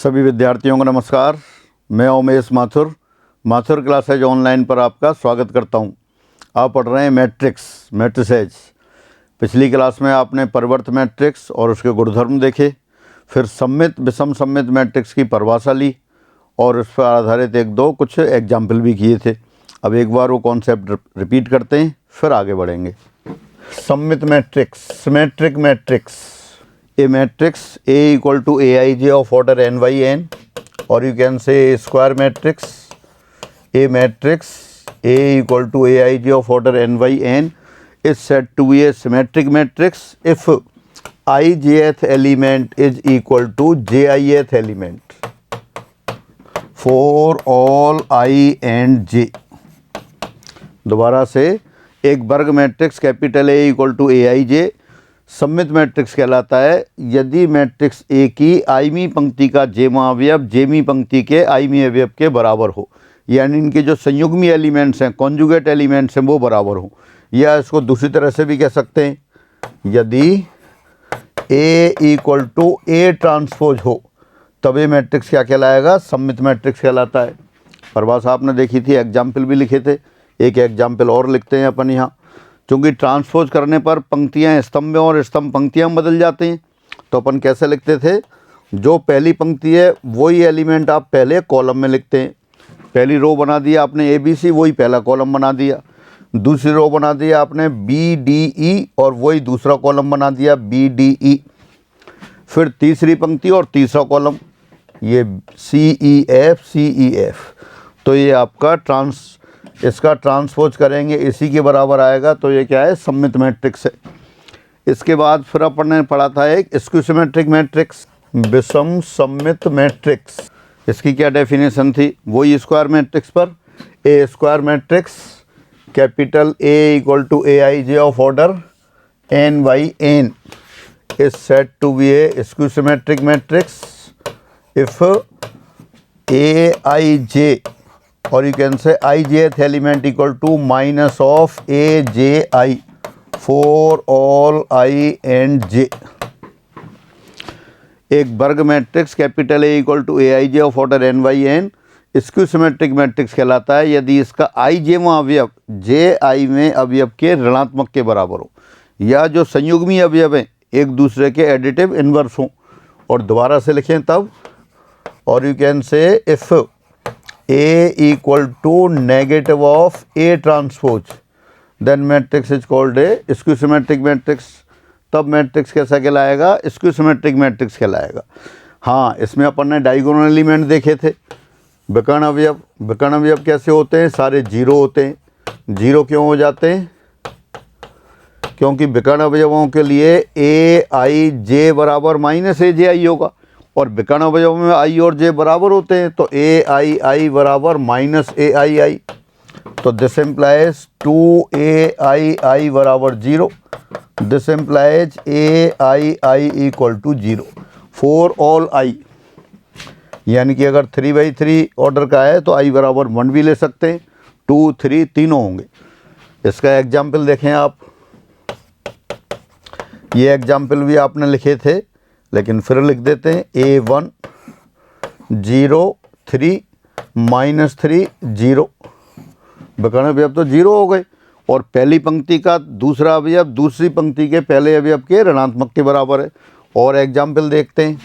सभी विद्यार्थियों को नमस्कार। मैं उमेश माथुर क्लासेज ऑनलाइन पर आपका स्वागत करता हूं। आप पढ़ रहे हैं मैट्रिसेज। पिछली क्लास में आपने परिवर्त मैट्रिक्स और उसके गुणधर्म देखे, फिर सममित विषम सममित मैट्रिक्स की परिभाषा ली और उस पर आधारित एक दो कुछ एग्जाम्पल भी किए थे। अब एक बार वो कॉन्सेप्ट रिपीट करते हैं, फिर आगे बढ़ेंगे। सममित matrix, symmetric matrix. A matrix A equal to Aij of order n by n, or you can say a square matrix. A matrix A equal to Aij of order n by n is said to be a symmetric matrix if ijth element is equal to jith element for all I and j। दोबारा से, एक वर्ग matrix capital A equal to Aij सममित matrix कहलाता है यदि matrix A की आईवीं पंक्ति का जेमा अवयव जेमी पंक्ति के आईवीं अवयव के बराबर हो, यानी इनके जो संयुग्मी एलिमेंट्स हैं, कॉन्जुगेट एलिमेंट्स हैं, वो बराबर हो। या इसको दूसरी तरह से भी कह सकते हैं, यदि ए इक्वल टू ए ट्रांसपोज हो तब ये मैट्रिक्स क्या कहलाएगा? सममित मैट्रिक्स कहलाता है। परिभाषा आपने देखी थी, एग्जाम्पल भी लिखे थे। एक एग्जाम्पल और लिखते हैं अपन यहाँ। क्योंकि ट्रांसपोज करने पर पंक्तियाँ स्तंभ और स्तंभ पंक्तियाँ बदल जाती हैं, तो अपन कैसे लिखते थे? जो पहली पंक्ति है वही एलिमेंट आप पहले कॉलम में लिखते हैं। पहली रो बना दिया आपने ABC, वही पहला कॉलम बना दिया। दूसरी रो बना दिया आपने BDE और वही दूसरा कॉलम बना दिया BDE। फिर तीसरी पंक्ति और तीसरा कॉलम, ये CEF। तो ये आपका इसका ट्रांसपोज करेंगे, इसी के बराबर आएगा, तो ये क्या है? सममित मैट्रिक्स है। इसके बाद फिर अपन ने पढ़ा था एक स्क्यू सिमेट्रिक मैट्रिक्स, विषम सममित मैट्रिक्स। इसकी क्या डेफिनेशन थी? वही स्क्वायर मैट्रिक्स पर। A square matrix capital A equal to Aij of order n by n is said to B a skew symmetric matrix if Aij or you can say ijth element equal to minus of Aj for all I and j। एक वर्ग matrix capital A equal to Aij of order n by n skew symmetric matrix कहलाता है यदि इसका ijवां अवयव ji में अवयव के ऋणात्मक के बराबर हो, या जो संयुग्मी अवयव हैं एक दूसरे के एडिटिव इन्वर्स हों। और दोबारा से लिखें तब, और यू कैन से if A equal to negative of A transpose, then matrix is called a skew symmetric matrix। तब मैट्रिक्स कैसा कहलाएगा? स्क्यू सिमेट्रिक मैट्रिक्स कहलाएगा। हाँ, इसमें अपन ने डायगोनल एलिमेंट देखे थे। विकर्ण अवयव कैसे होते हैं? सारे जीरो होते हैं। जीरो क्यों हो जाते हैं? क्योंकि विकर्ण अवयवों के लिए Aij बराबर माइनस Aj होगा, और विकर्ण अवयव में i और j बराबर होते हैं, तो Ai बराबर माइनस Aii। तो दिस इम्प्लाइज 2Aii बराबर 0। This implies Aii equal to 0 for all i। यानी कि अगर 3/3 ऑर्डर का है तो i बराबर 1 भी ले सकते हैं, 2, 3 तीनों होंगे। इसका एग्जाम्पल देखें आप। ये एग्जाम्पल भी आपने लिखे थे, लेकिन फिर लिख देते हैं। A1 0 3 -3 0। विकर्ण अवयव तो 0 हो गए, और पहली पंक्ति का दूसरा अवयव दूसरी पंक्ति के पहले अवयव के ऋणात्मक के बराबर है। और एग्जाम्पल देखते हैं।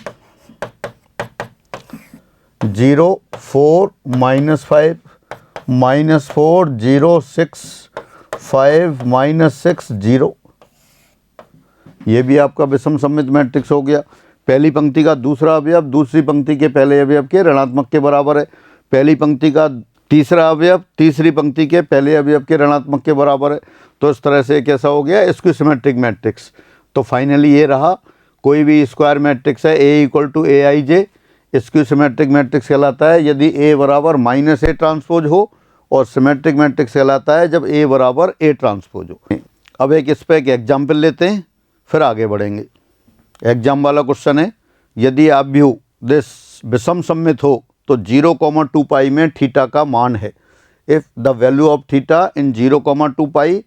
0 4 -5 -4 0 6 5 -6 0। ये भी आपका विषम सममित मैट्रिक्स हो गया। पहली पंक्ति का दूसरा अवयव दूसरी पंक्ति के पहले अवयव के ऋणात्मक के बराबर है। पहली पंक्ति का तीसरा अवयव तीसरी पंक्ति के पहले अवयव के ऋणात्मक के बराबर है। तो इस तरह से कैसा हो गया? Skew symmetric matrix. तो फाइनली ये रहा, कोई भी स्क्वायर मैट्रिक्स है A equal to Aij skew symmetric matrix कहलाता है यदि A बराबर माइनस A ट्रांसपोज हो, और सिमेट्रिक मैट्रिक्स कहलाता है जब A बराबर A ट्रांसपोज हो। अब इस पर एक एग्जाम्पल लेते हैं, फिर आगे बढ़ेंगे। एग्जाम वाला क्वेश्चन है, यदि आप व्यू दिस विषम सममित हो तो 0,2 पाई में थीटा का मान है। If the value of theta in 0,2 pi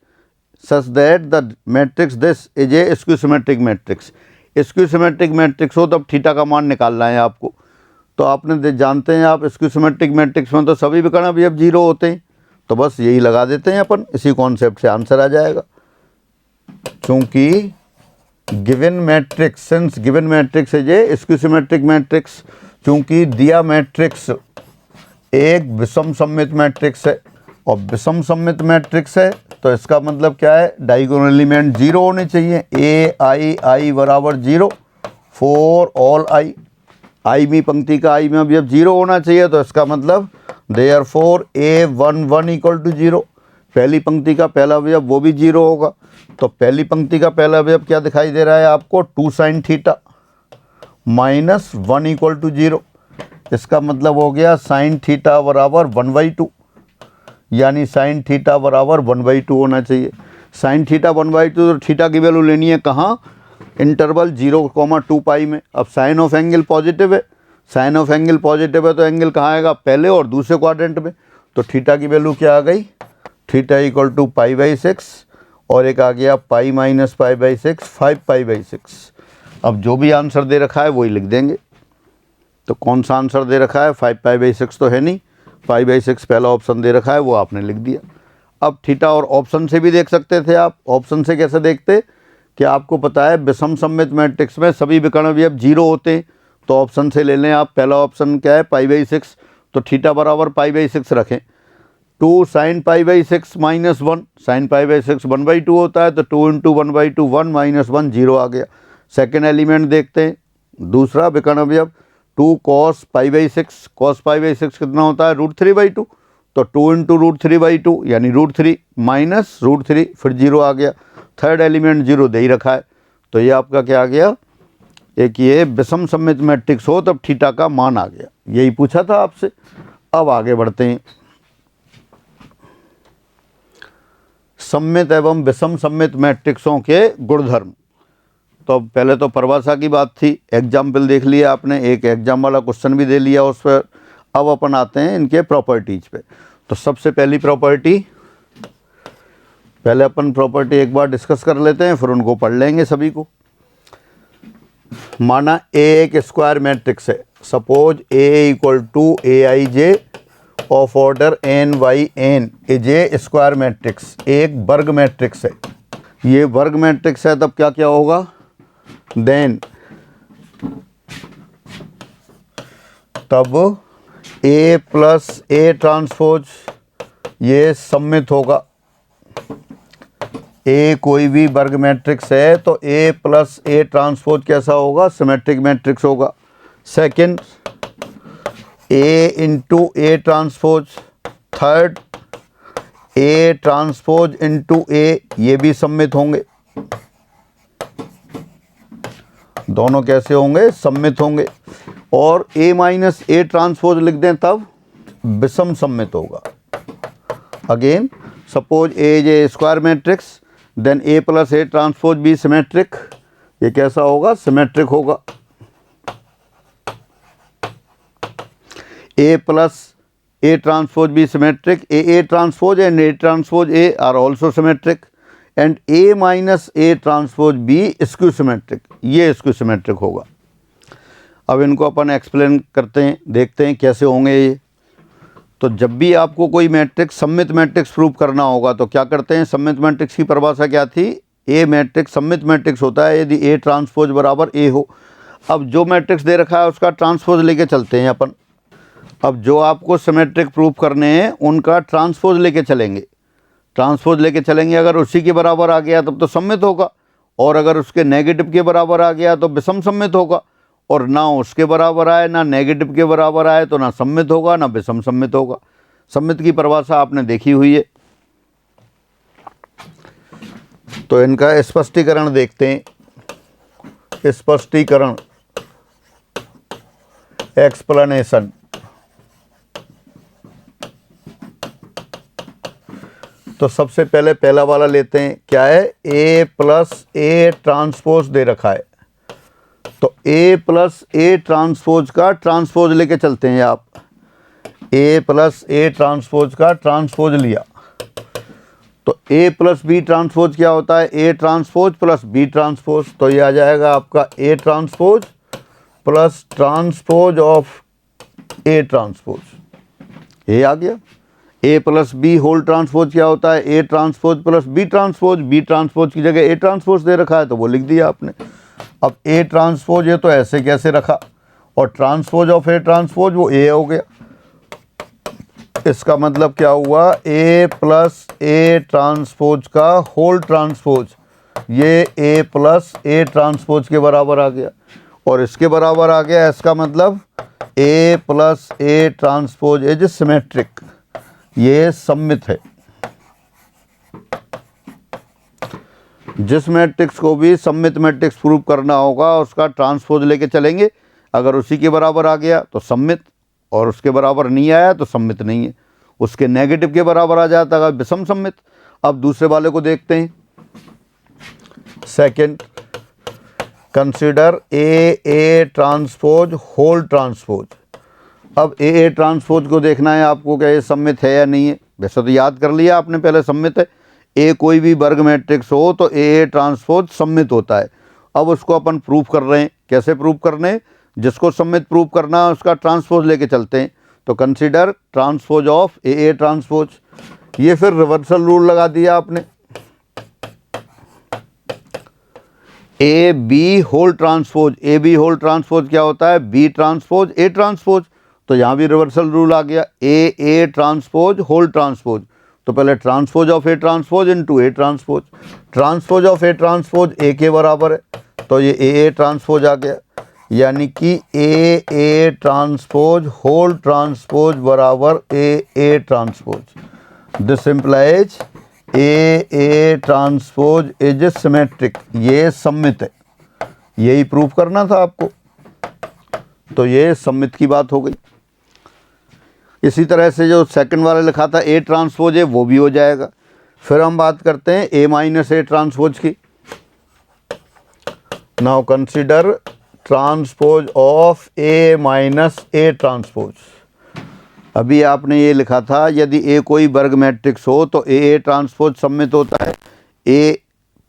such that the matrix this is a skew symmetric matrix. Skew symmetric matrix हो तब थीटा का मान निकालना है आपको। तो आपने जानते हैं आप स्क्यू सिमेट्रिक मैट्रिक्स में तो सभी विकर्ण अवयव 0 होते हैं, तो बस यही लगा देते हैं अपन, इसी कॉन्सेप्ट से आंसर आ जाएगा। चूँकि given matrix, since given matrix है ये स्क्यू सिमेट्रिक मैट्रिक्स, चूँकि दिया मैट्रिक्स एक विषम सममित मैट्रिक्स है और विषम सममित मैट्रिक्स है तो इसका मतलब क्या है, डायगोनल एलिमेंट 0 होने चाहिए। ए आई आई बराबर 0 फॉर ऑल आई, आई में पंक्ति का आई में अवयव 0 होना चाहिए, तो इसका मतलब देयरफॉर A11 इक्वल टू 0, पहली पंक्ति का पहला अवयव वो भी 0 होगा। तो पहली पंक्ति का पहला अवयव क्या दिखाई दे रहा है आपको, 2 sin theta minus 1 equal to 0, इसका मतलब हो गया sin थीटा बराबर 1/2, यानी sin थीटा बराबर 1/2 होना चाहिए। sin थीटा 1/2, तो थीटा की वैल्यू लेनी है कहाँ, इंटरवल 0,2 पाई में। अब साइन ऑफ एंगल पॉजिटिव है, साइन ऑफ एंगल पॉजिटिव है तो एंगल कहाँ आएगा, पहले और दूसरे क्वाड्रेंट में। तो थीटा की वैल्यू क्या आ गई, थीटा इक्वल टू π/6 और एक आ गया पाई माइनस π/6, 5π/6। अब जो भी आंसर दे रखा है वही लिख देंगे। तो कौन सा आंसर दे रखा है, 5π/6 तो है नहीं, π/6 पहला ऑप्शन दे रखा है वो आपने लिख दिया। अब थीटा और ऑप्शन से भी देख सकते थे आप, ऑप्शन से कैसे देखते कि आपको पता है विषम सममित मैट्रिक्स में सभी विकर्ण अवयव 0 होते हैं, तो ऑप्शन से ले लें आप। पहला ऑप्शन क्या है, π/6, तो थीटा बराबर π/6 रखें। 2 sin π/6 माइनस 1, sin π/6 1/2 होता है, तो 2 × 1/2 1 माइनस 1 0 आ गया। सेकेंड एलिमेंट देखते हैं, दूसरा विकर्ण अवयव 2 cos π/6, cos π/6 कितना होता है, √3/2, तो 2 × √3/2 यानी √3 माइनस √3, फिर 0 आ गया। थर्ड एलिमेंट 0 दे ही रखा है, तो ये आपका क्या आ गया, एक ये विषम सममित मैट्रिक्स हो तब थीटा का मान आ गया, यही पूछा था आपसे। अब आगे बढ़ते हैं, सममित एवं विषम सममित मैट्रिक्सों के गुणधर्म। तो पहले तो परिभाषा की बात थी, एग्जाम्पल देख लिया आपने, एक एग्जाम वाला क्वेश्चन भी दे लिया उस पर। अब अपन आते हैं इनके प्रॉपर्टीज पे। तो सबसे पहली प्रॉपर्टी, पहले अपन प्रॉपर्टी एक बार डिस्कस कर लेते हैं, फिर उनको पढ़ लेंगे सभी को। माना ए एक स्क्वायर मैट्रिक्स है, suppose A equal to AIJ of order n/n is a square matrix, एक वर्ग मैट्रिक्स है। ये वर्ग मैट्रिक्स है, तब क्या क्या होगा, देन तब A प्लस A ट्रांसपोज ये सममित होगा। ए कोई भी वर्ग मैट्रिक्स है तो A प्लस A ट्रांसपोज कैसा होगा, सिमेट्रिक मैट्रिक्स होगा। Second A into A transpose, third A transpose into A, ये भी सममित होंगे। दोनों कैसे होंगे, सममित होंगे। और A माइनस A ट्रांसपोज लिख दें तब विषम सममित होगा। Again suppose A is a square matrix, then A plus A transpose भी सिमेट्रिक, ये कैसा होगा, सिमेट्रिक होगा। A प्लस A ट्रांसपोज भी symmetric, A transpose and A transpose A are also symmetric, and A minus A transpose भी skew symmetric, ये skew symmetric होगा। अब इनको अपन एक्सप्लेन करते हैं, देखते हैं कैसे होंगे ये। तो जब भी आपको कोई मैट्रिक्स सममित मैट्रिक्स प्रूव करना होगा तो क्या करते हैं, सममित मैट्रिक्स की परिभाषा क्या थी, ए मैट्रिक्स सममित मैट्रिक्स होता है यदि A ट्रांसपोज बराबर A हो। अब जो मैट्रिक्स दे रखा है उसका ट्रांसपोज लेके चलते हैं अपन। अब जो आपको सिमेट्रिक प्रूव करने हैं उनका ट्रांसपोज लेके चलेंगे, ट्रांसपोज लेके चलेंगे। अगर उसी के बराबर आ गया तब तो सममित होगा, और अगर उसके नेगेटिव के बराबर आ गया तो विषम सममित होगा, और ना उसके बराबर आए ना नेगेटिव के बराबर आए तो ना सममित होगा ना विषम सममित होगा। सममित की परिभाषा आपने देखी हुई है। तो इनका स्पष्टीकरण देखते हैं। स्पष्टीकरण, एक्सप्लेनेशन। तो सबसे पहले पहला वाला लेते हैं, क्या है, A प्लस A ट्रांसपोज दे रखा है, तो A प्लस A ट्रांसपोज का ट्रांसपोज लेके चलते हैं आप। A प्लस A ट्रांसपोज का ट्रांसपोज लिया तो A प्लस B ट्रांसपोज क्या होता है, A transpose plus B transpose, तो ये आ जाएगा आपका A transpose plus transpose of A transpose, A आ गया। A plus B whole transpose क्या होता है? A transpose plus B transpose. B transpose की जगह ए ट्रांसपोज दे रखा है तो वो लिख दिया आपने। अब ए ट्रांसपोज है तो ऐसे कैसे रखा, और ट्रांसपोज ऑफ ए ट्रांसपोज वो ए हो गया। इसका मतलब क्या हुआ? ए प्लस ए ट्रांसपोज का होल ट्रांसपोज, ये ए प्लस ए ट्रांसपोज के बराबर आ गया, और इसके बराबर आ गया। इसका मतलब A plus A transpose is symmetric, ये सममित है। जिस मैट्रिक्स को भी सममित मैट्रिक्स प्रूव करना होगा उसका ट्रांसपोज लेके चलेंगे। अगर उसी के बराबर आ गया तो सममित, और उसके बराबर नहीं आया तो सममित नहीं है। उसके नेगेटिव के बराबर आ जाता है विषम सममित। अब दूसरे वाले को देखते हैं। Second, consider A transpose whole transpose. अब ए ट्रांसपोज को देखना है आपको, क्या ये सममित है या नहीं है। वैसे तो याद कर लिया आपने पहले, सममित है। ए कोई भी वर्ग मैट्रिक्स हो तो ए ट्रांसपोज सममित होता है। अब उसको अपन प्रूव कर रहे हैं। कैसे प्रूव करने हैं? जिसको सममित प्रूव करना है उसका ट्रांसपोज लेके चलते हैं। तो consider transpose of A transpose. ये फिर रिवर्सल रूल लगा दिया आपने। A B whole transpose, A B whole transpose क्या होता है? B transpose A transpose. तो यहाँ भी रिवर्सल रूल आ गया। ए ट्रांसपोज होल ट्रांसपोज, तो पहले transpose of A transpose into A transpose. Transpose of A transpose ए के बराबर है, तो ये ए ट्रांसपोज आ गया। यानी कि ए ट्रांसपोज होल ट्रांसपोज बराबर A transpose. This implies A transpose is symmetric, ये सममित है। यही प्रूफ करना था आपको, तो ये सममित की बात हो गई। इसी तरह से जो सेकंड वाला लिखा था ए ट्रांसपोज है वो भी हो जाएगा। फिर हम बात करते हैं ए माइनस ए ट्रांसपोज की। Now consider transpose of A minus A transpose. अभी आपने ये लिखा था यदि ए कोई वर्ग मैट्रिक्स हो तो ए ट्रांसपोज सममित होता है, ए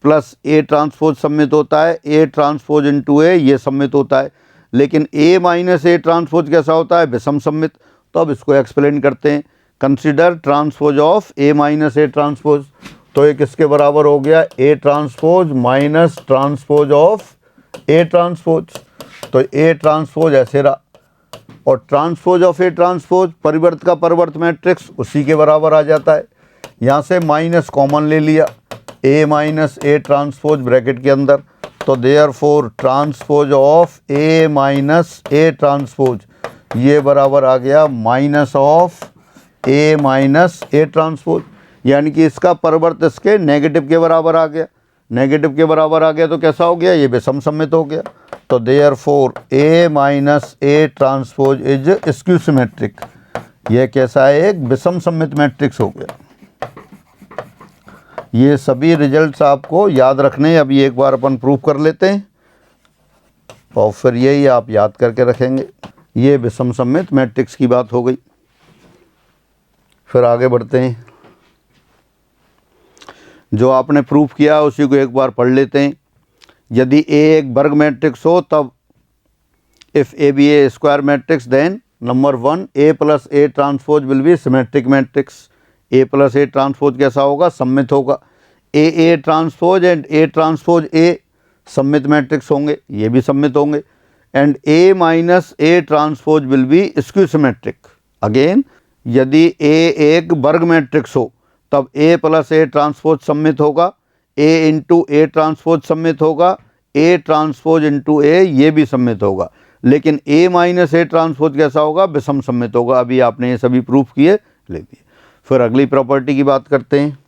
प्लस ए ट्रांसपोज सममित होता है, ए ट्रांसपोज इनटू ए ये सममित होता है। लेकिन ए माइनस ए ट्रांसपोज कैसा होता है? विषम सममित। तो अब इसको एक्सप्लेन करते हैं। Consider transpose of A minus A transpose, तो ये किसके बराबर हो गया? A transpose minus transpose of A transpose. तो ए ट्रांसपोज ऐसे रहा, और ट्रांसपोज ऑफ ए ट्रांसपोज परिवर्त का परिवर्त मैट्रिक्स उसी के बराबर आ जाता है। यहाँ से माइनस कॉमन ले लिया, ए माइनस ए ट्रांसपोज ब्रैकेट के अंदर, तो therefore transpose of A minus A transpose ये बराबर आ गया minus of A minus A transpose. यानी कि इसका परिवर्त इसके नेगेटिव के बराबर आ गया। नेगेटिव के बराबर आ गया तो कैसा हो गया? ये विषम सममित हो गया। तो therefore A minus A transpose is skew symmetric. ये कैसा है? एक विषम सममित मैट्रिक्स हो गया। ये सभी रिजल्ट्स आपको याद रखने, अभी एक बार अपन प्रूफ कर लेते हैं और फिर यही आप याद करके रखेंगे। ये विषम सममित मैट्रिक्स की बात हो गई। फिर आगे बढ़ते हैं। जो आपने प्रूफ किया उसी को एक बार पढ़ लेते हैं। यदि ए एक वर्ग मैट्रिक्स हो तब if A be a square matrix then number 1 A plus A transpose will be symmetric matrix. A plus A transpose कैसा होगा? सममित होगा। A transpose and A transpose A सममित मैट्रिक्स होंगे, ये भी सममित होंगे। And A minus A transpose will be skew symmetric. Again यदि ए एक वर्ग मैट्रिक्स हो तब ए प्लस ए ट्रांसपोज सममित होगा, ए इंटू ए ट्रांसपोज सममित होगा, ए ट्रांसपोज इंटू ए ये भी सममित होगा। लेकिन ए माइनस ए ट्रांसपोज कैसा होगा? विषम सममित होगा। अभी आपने ये सभी प्रूफ किए, ले दिए। फिर अगली प्रॉपर्टी की बात करते हैं।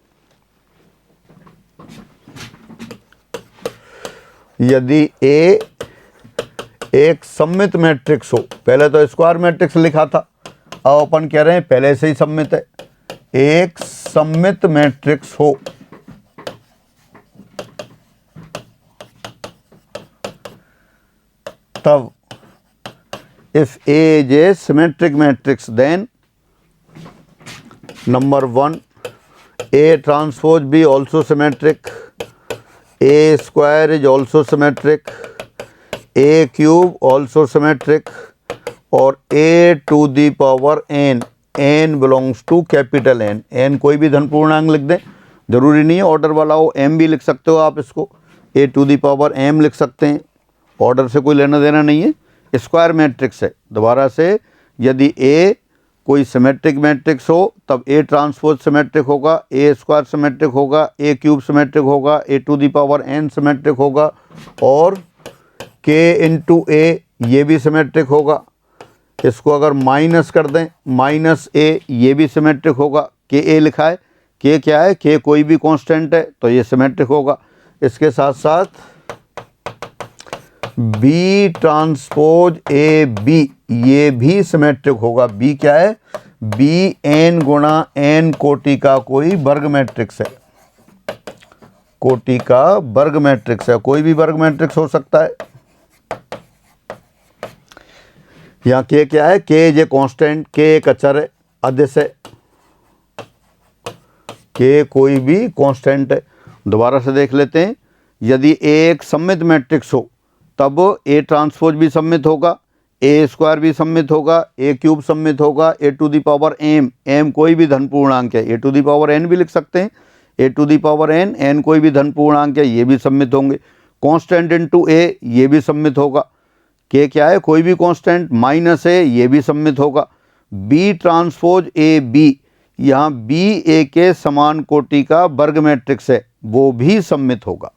यदि ए एक सममित मैट्रिक्स हो, पहले तो स्क्वायर मैट्रिक्स लिखा था, अब अपन कह रहे हैं पहले से ही सममित है। एक सममित मैट्रिक्स हो तब if A is a symmetric matrix then number 1 A transpose be also symmetric, A square is also symmetric, A cube also symmetric, और a to the power n, n belongs to capital N, n कोई भी धन पूर्णांक लिख दें, जरूरी नहीं है ऑर्डर वाला हो, m भी लिख सकते हो आप इसको, a to the power m लिख सकते हैं, ऑर्डर से कोई लेना देना नहीं है, स्क्वायर मैट्रिक्स है। दोबारा से, यदि a कोई सिमेट्रिक मैट्रिक्स हो तब a ट्रांसपोज सिमेट्रिक होगा, a स्क्वायर सिमेट्रिक होगा, a क्यूब सिमेट्रिक होगा, a to the power n symmetric होगा, और k इंटू a ये भी सिमेट्रिक होगा। इसको अगर माइनस कर दें, माइनस a ये भी सिमेट्रिक होगा, k a लिखा है, k क्या है, k कोई भी कांस्टेंट है तो ये सिमेट्रिक होगा। इसके साथ साथ b ट्रांसपोज a b ये भी सिमेट्रिक होगा। b क्या है, b n गुणा n कोटि का कोई वर्ग मैट्रिक्स है, कोटि का वर्ग मैट्रिक्स है, कोई भी वर्ग मैट्रिक्स हो सकता है। यहाँ k क्या है, k जे कांस्टेंट, k एक अचर है, अदिश है, k कोई भी कांस्टेंट है। दोबारा से देख लेते हैं, यदि a एक सममित मैट्रिक्स हो तब a ट्रांसपोज भी सममित होगा, a स्क्वायर भी सममित होगा, a क्यूब सममित होगा, a to the power m, m कोई भी धन पूर्णांक है, a to the power n भी लिख सकते हैं, a to the power n, n कोई भी धन पूर्णांक है, ये भी सममित होंगे। कांस्टेंट इनटू a ये भी सममित होगा, k क्या है, कोई भी कांस्टेंट, माइनस a ये भी सममित होगा। b ट्रांसपोज a b, यहाँ b a के समान कोटि का वर्ग मैट्रिक्स है, वो भी सममित होगा।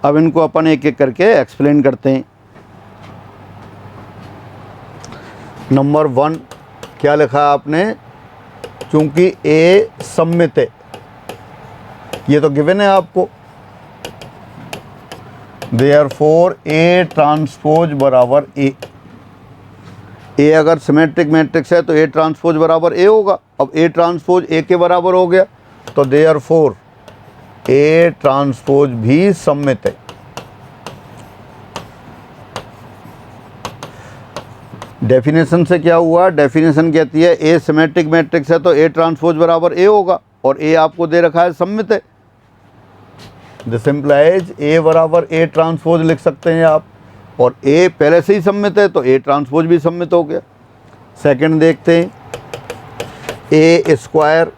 अब इनको अपन एक एक करके एक्सप्लेन करते हैं। नंबर 1 क्या लिखा आपने, चूंकि a सममित है, ये तो गिवन है आपको, देयरफॉर a ट्रांसपोज बराबर a, a अगर सिमेट्रिक मैट्रिक्स है तो a ट्रांसपोज बराबर a होगा। अब a ट्रांसपोज a के बराबर हो गया तो देयरफॉर a ट्रांसपोज भी सममित है। डेफिनेशन से क्या हुआ, डेफिनेशन कहती है a सिमेट्रिक मैट्रिक्स है तो a ट्रांसपोज बराबर a होगा, और a आपको दे रखा है सममित है। दिस इम्प्लाइज a बराबर a ट्रांसपोज लिख सकते हैं आप, और a पहले से ही सममित है तो a ट्रांसपोज भी सममित हो गया। सेकंड देखते हैं, a स्क्वायर,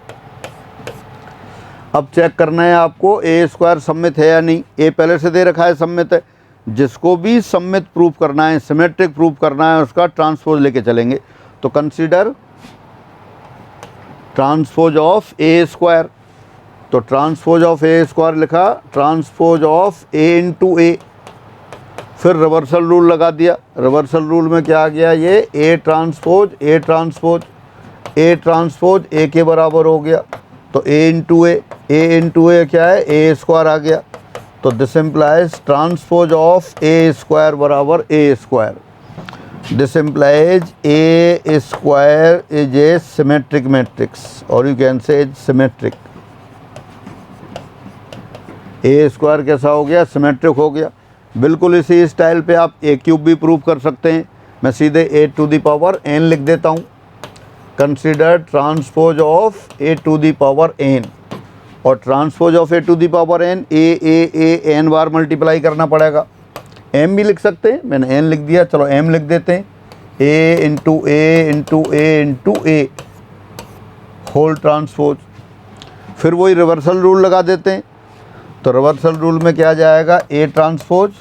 अब चेक करना है आपको a स्क्वायर सममित है या नहीं। a पहले से दे रखा है सममित है, जिसको भी सममित प्रूफ करना है, सिमेट्रिक प्रूफ करना है, उसका ट्रांसपोज लेके चलेंगे। तो consider transpose of a square, तो ट्रांसपोज ऑफ a स्क्वायर लिखा, transpose of a into a, फिर रिवर्सल रूल लगा दिया। रिवर्सल रूल में क्या आ गया, ये a transpose a transpose a के बराबर हो गया, तो a इंटू a क्या है, a स्क्वायर आ गया। तो this implies transpose of a square बराबर a square. This implies a square is a symmetric matrix, और you can say is symmetric. a square कैसा हो गया, सिमेट्रिक हो गया। बिल्कुल इसी स्टाइल पे आप a क्यूब भी प्रूव कर सकते हैं। मैं सीधे a to the power n लिख देता हूँ। Consider transpose of a to the power n, और transpose of a to the power n a n बार मल्टीप्लाई करना पड़ेगा। m भी लिख सकते हैं, मैंने n लिख दिया, चलो m लिख देते हैं, a into a into a into a whole transpose. फिर वही रिवर्सल रूल लगा देते हैं, तो रिवर्सल रूल में क्या जाएगा, a ट्रांसपोज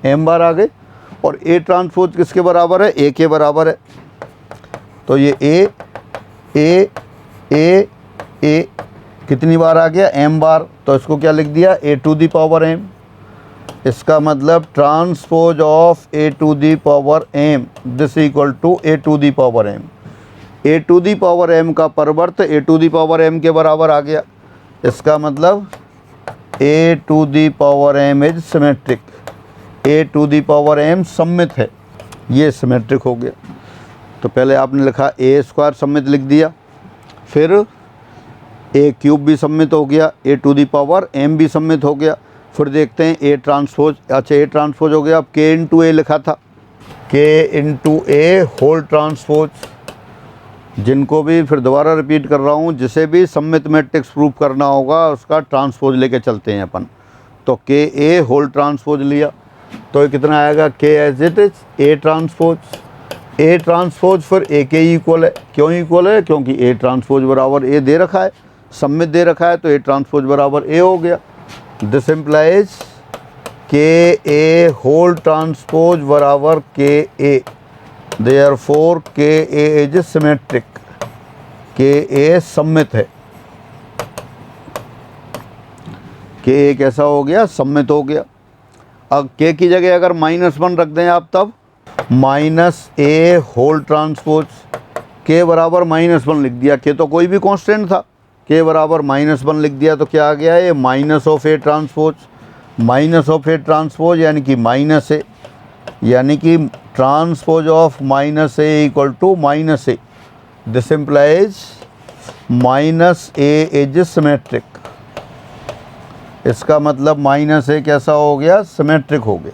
m बार आ गए, और a ट्रांसपोज किसके बराबर है, a के बराबर है। तो ये a कितनी बार आ गया, m बार, तो इसको क्या लिख दिया, a to the power m। इसका मतलब transpose of a to the power m this equal to a to the power m। a to the power m का परिवर्त a to the power m के बराबर आ गया। इसका मतलब a to the power m is symmetric, a to the power m सममित है, ये सिमेट्रिक हो गया। तो पहले आपने लिखा a स्क्वायर सममित लिख दिया, फिर a क्यूब भी सममित हो गया, a to the power m भी सममित हो गया। फिर देखते हैं a ट्रांसपोज, अच्छा a ट्रांसपोज हो गया। अब k इंटू a लिखा था, k into a whole transpose. जिनको भी, फिर दोबारा रिपीट कर रहा हूँ, जिसे भी सममित मैट्रिक्स प्रूफ करना होगा उसका ट्रांसपोज लेके चलते हैं अपन। तो के ए होल ट्रांसपोज लिया तो ये कितना आएगा, K as it is A transpose फिर ए के इक्वल है। क्यों इक्वल है, क्योंकि ए ट्रांसपोज बराबर ए दे रखा है, सम्मित दे रखा है, तो ए ट्रांसपोज बराबर ए हो गया। दिस इम्प्लाइज के ए होल ट्रांसपोज बराबर के ए, देयरफॉर के ए इज सिमेट्रिक, के ए सम्मित है, के ए कैसा हो गया, सम्मित हो गया। अब के की जगह अगर -1 रख दें आप, तब -a होल ट्रांसपोज, के बराबर -1 लिख दिया, के तो कोई भी कांस्टेंट था, के बराबर -1 लिख दिया तो क्या आ गया, ये माइनस ऑफ ए ट्रांसपोज यानी कि -a, यानी कि transpose of -a equal to -a। This implies -a is symmetric, इसका मतलब -a कैसा हो गया, सिमेट्रिक हो गया।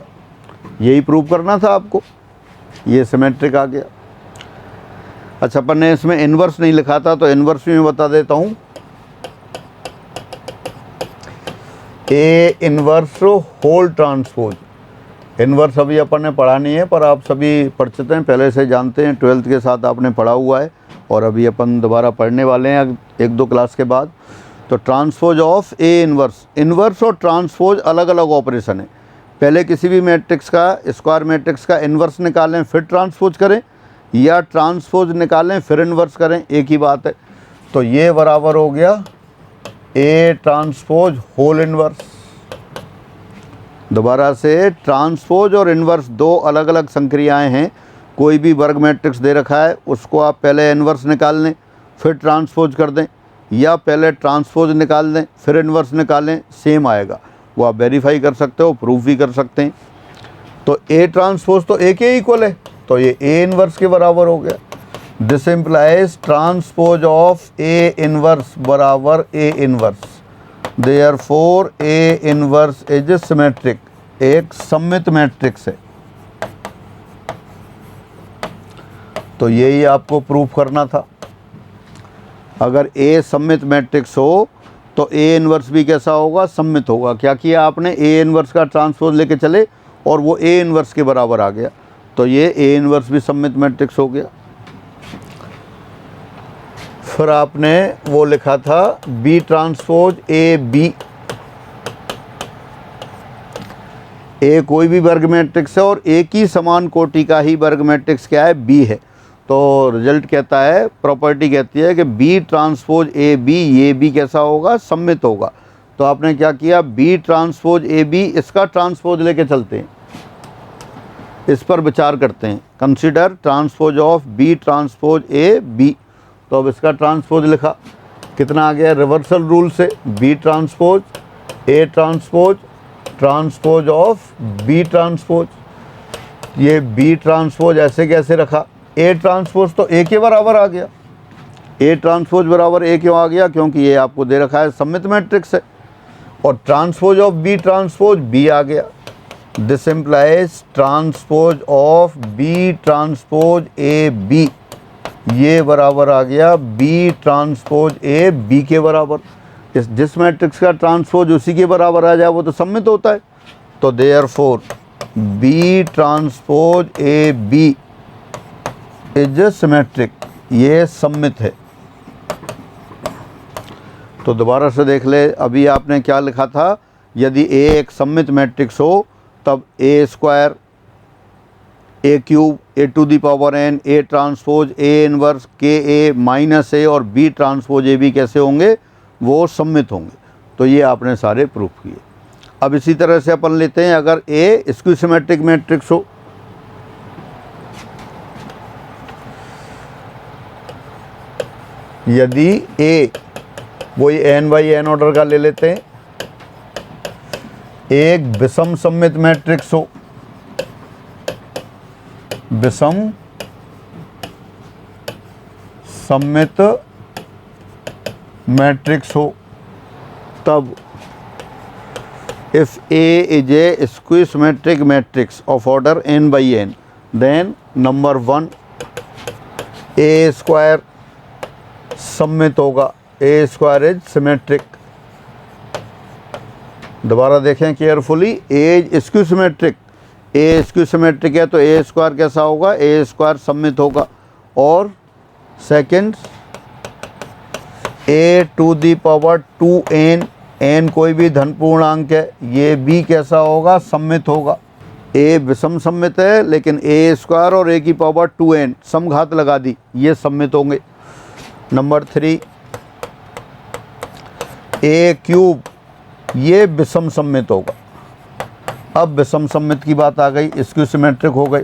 यही प्रूव करना था आपको, ये सिमेट्रिक आ गया। अच्छा, अपन ने इसमें इन्वर्स नहीं लिखा था तो इन्वर्स भी मैं बता देता हूँ। A inverse whole transpose, inverse अभी अपन ने पढ़ा नहीं है पर आप सभी परिचित हैं, पहले से जानते हैं, 12th के साथ आपने पढ़ा हुआ है और अभी अपन दोबारा पढ़ने वाले हैं 1-2 क्लास के बाद। तो ट्रांसपोज ऑफ ए इन्वर्स और ट्रांसपोज अलग अलग ऑपरेशन है। पहले किसी भी मैट्रिक्स का, स्क्वायर मैट्रिक्स का इन्वर्स निकालें फिर ट्रांसपोज करें, या ट्रांसपोज निकालें फिर इन्वर्स करें, एक ही बात है। तो ये बराबर हो गया ए ट्रांसपोज होल इन्वर्स। दोबारा से, ट्रांसपोज और इन्वर्स दो अलग अलग संक्रियाएं हैं। कोई भी वर्ग मैट्रिक्स दे रखा है उसको आप पहले इन्वर्स निकाल लें फिर ट्रांसपोज कर दें, या पहले ट्रांसपोज निकाल दें फिर इन्वर्स निकालें, सेम आएगा। वो आप वेरीफाई कर सकते हो, प्रूफ भी कर सकते हैं। तो ए ट्रांसपोज तो ए के इक्वल है, तो ये ए इन्वर्स के बराबर हो गया। This implies transpose of A inverse बराबर A inverse, therefore A inverse is symmetric, एक सम्मित मैट्रिक्स है। तो यही आपको प्रूफ करना था। अगर ए सम्मित मैट्रिक्स हो तो ए इन्वर्स भी कैसा होगा, सम्मित होगा। क्या किया आपने, ए इन्वर्स का ट्रांसपोज लेके चले और वो ए इन्वर्स के बराबर आ गया, तो ये ए इन्वर्स भी सम्मित मैट्रिक्स हो गया। फिर आपने वो लिखा था बी ट्रांसपोज ए बी, ए कोई भी वर्ग मैट्रिक्स है और एक ही समान कोटि का ही वर्ग मैट्रिक्स क्या है, बी है। तो रिजल्ट कहता है, प्रॉपर्टी कहती है कि बी ट्रांसपोज ए बी, ये भी कैसा होगा, सम्मित होगा। तो आपने क्या किया, बी ट्रांसपोज ए बी, इसका ट्रांसपोज लेके चलते हैं, इस पर विचार करते हैं। Consider transpose of B transpose A B. तो अब इसका ट्रांसपोज लिखा, कितना आ गया, रिवर्सल रूल से B transpose A transpose, transpose of B transpose. ये बी ट्रांसपोज ऐसे कैसे रखा, ए ट्रांसपोज तो ए के बराबर आ गया। ए ट्रांसपोज बराबर ए क्यों आ गया, क्योंकि ये आपको दे रखा है सम्मित मैट्रिक्स है। और transpose of B transpose B आ गया। This implies transpose of B transpose A B, ये बराबर आ गया बी ट्रांसपोज ए बी के बराबर। जिस मैट्रिक्स का ट्रांसपोज उसी के बराबर आ जाए वो तो सम्मित होता है। तो therefore B transpose A B is symmetric, ये सम्मित है। तो दोबारा से देख ले, अभी आपने क्या लिखा था, यदि ए एक सम्मित मैट्रिक्स हो तब A square, A cube, A to the power N, A transpose, A inverse, K A minus ए और बी ट्रांसपोज ए भी कैसे होंगे, वो सम्मित होंगे। तो ये आपने सारे प्रूफ किए। अब इसी तरह से अपन लेते हैं, अगर ए स्क्यू सिमेट्रिक मैट्रिक्स हो, यदि ए वही एन बाई एन ऑर्डर का ले लेते हैं, एक विषम सम्मित मैट्रिक्स हो, विषम सम्मित मैट्रिक्स हो, तब if A is a square symmetric matrix of order n by n, then number 1 A square सम्मित होगा, A square is symmetric, दोबारा देखें केयरफुली, ए स्क्यू सिमेट्रिक, ए स्क्यू सिमेट्रिक है तो ए स्क्वायर कैसा होगा, ए स्क्वायर सममित होगा। और second, A to the power 2n, n कोई भी धन पूर्णांक है, ये b कैसा होगा, सममित होगा। ए विषम सममित है लेकिन ए स्क्वायर और ए की पावर 2n समघात लगा दी, ये सममित होंगे। नंबर 3, ए क्यूब, ये विषम सममित होगा। अब विषम सममित की बात आ गई, स्क्यू सिमेट्रिक हो गई।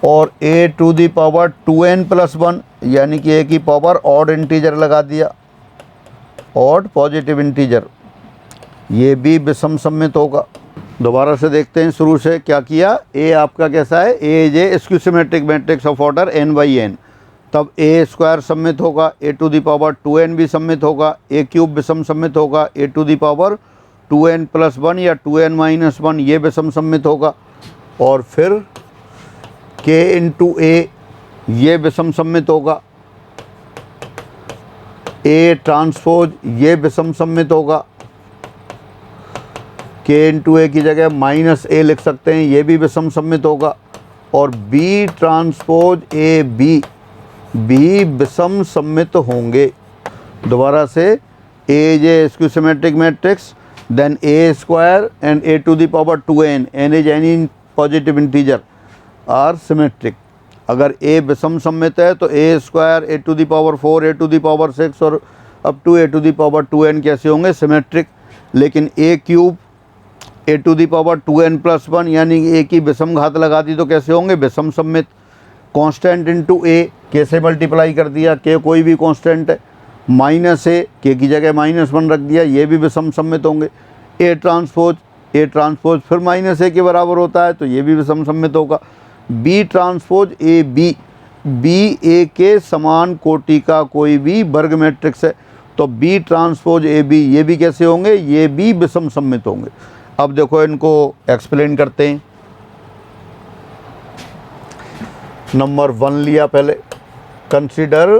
और A to the power 2n plus 1 यानी कि ए की पावर ऑड इंटीजर लगा दिया, ऑड पॉजिटिव इंटीजर, ये भी विषम सममित होगा। दोबारा से देखते हैं शुरू से क्या किया। ए आपका कैसा है, A is a skew symmetric matrix of order n/n, तब ए स्क्वायर सममित होगा, A to the power 2n भी सममित होगा, ए क्यूब विषम सममित होगा, A to the power 2n plus 1 या 2n माइनस 1 ये विषम सममित होगा। और फिर k इंटू ए, ये विषम सममित होगा। ए ट्रांसपोज, ये विषम सममित होगा। k इंटू ए की जगह माइनस ए लिख सकते हैं, ये भी विषम सममित होगा। और b ट्रांसपोज ए बी भी विषम सममित होंगे। दोबारा से, A is a skew symmetric matrix, then A square and A to the power 2n, n is any positive integer are symmetric. अगर ए विषम सममित है तो A square, A to the power 4, A to the power 6 और up to A to the power 2n कैसे होंगे, symmetric. लेकिन A cube, A to the power 2n plus 1 यानी ए की विषम घात लगा दी तो कैसे होंगे, विषम सममित। कांस्टेंट इनटू ए, के से मल्टीप्लाई कर दिया, के कोई भी कांस्टेंट है, माइनस ए, के की जगह -1 रख दिया, ये भी विषम सममित होंगे। ए ट्रांसपोज फिर माइनस ए के बराबर होता है तो ये भी विषम सममित होगा। B transpose A B, B A के समान कोटि का कोई भी वर्ग मैट्रिक्स है तो बी ट्रांसपोज ए बी, ये भी कैसे होंगे, ये भी विषम सममित होंगे। अब देखो इनको एक्सप्लेन करते हैं। नंबर 1 लिया पहले, consider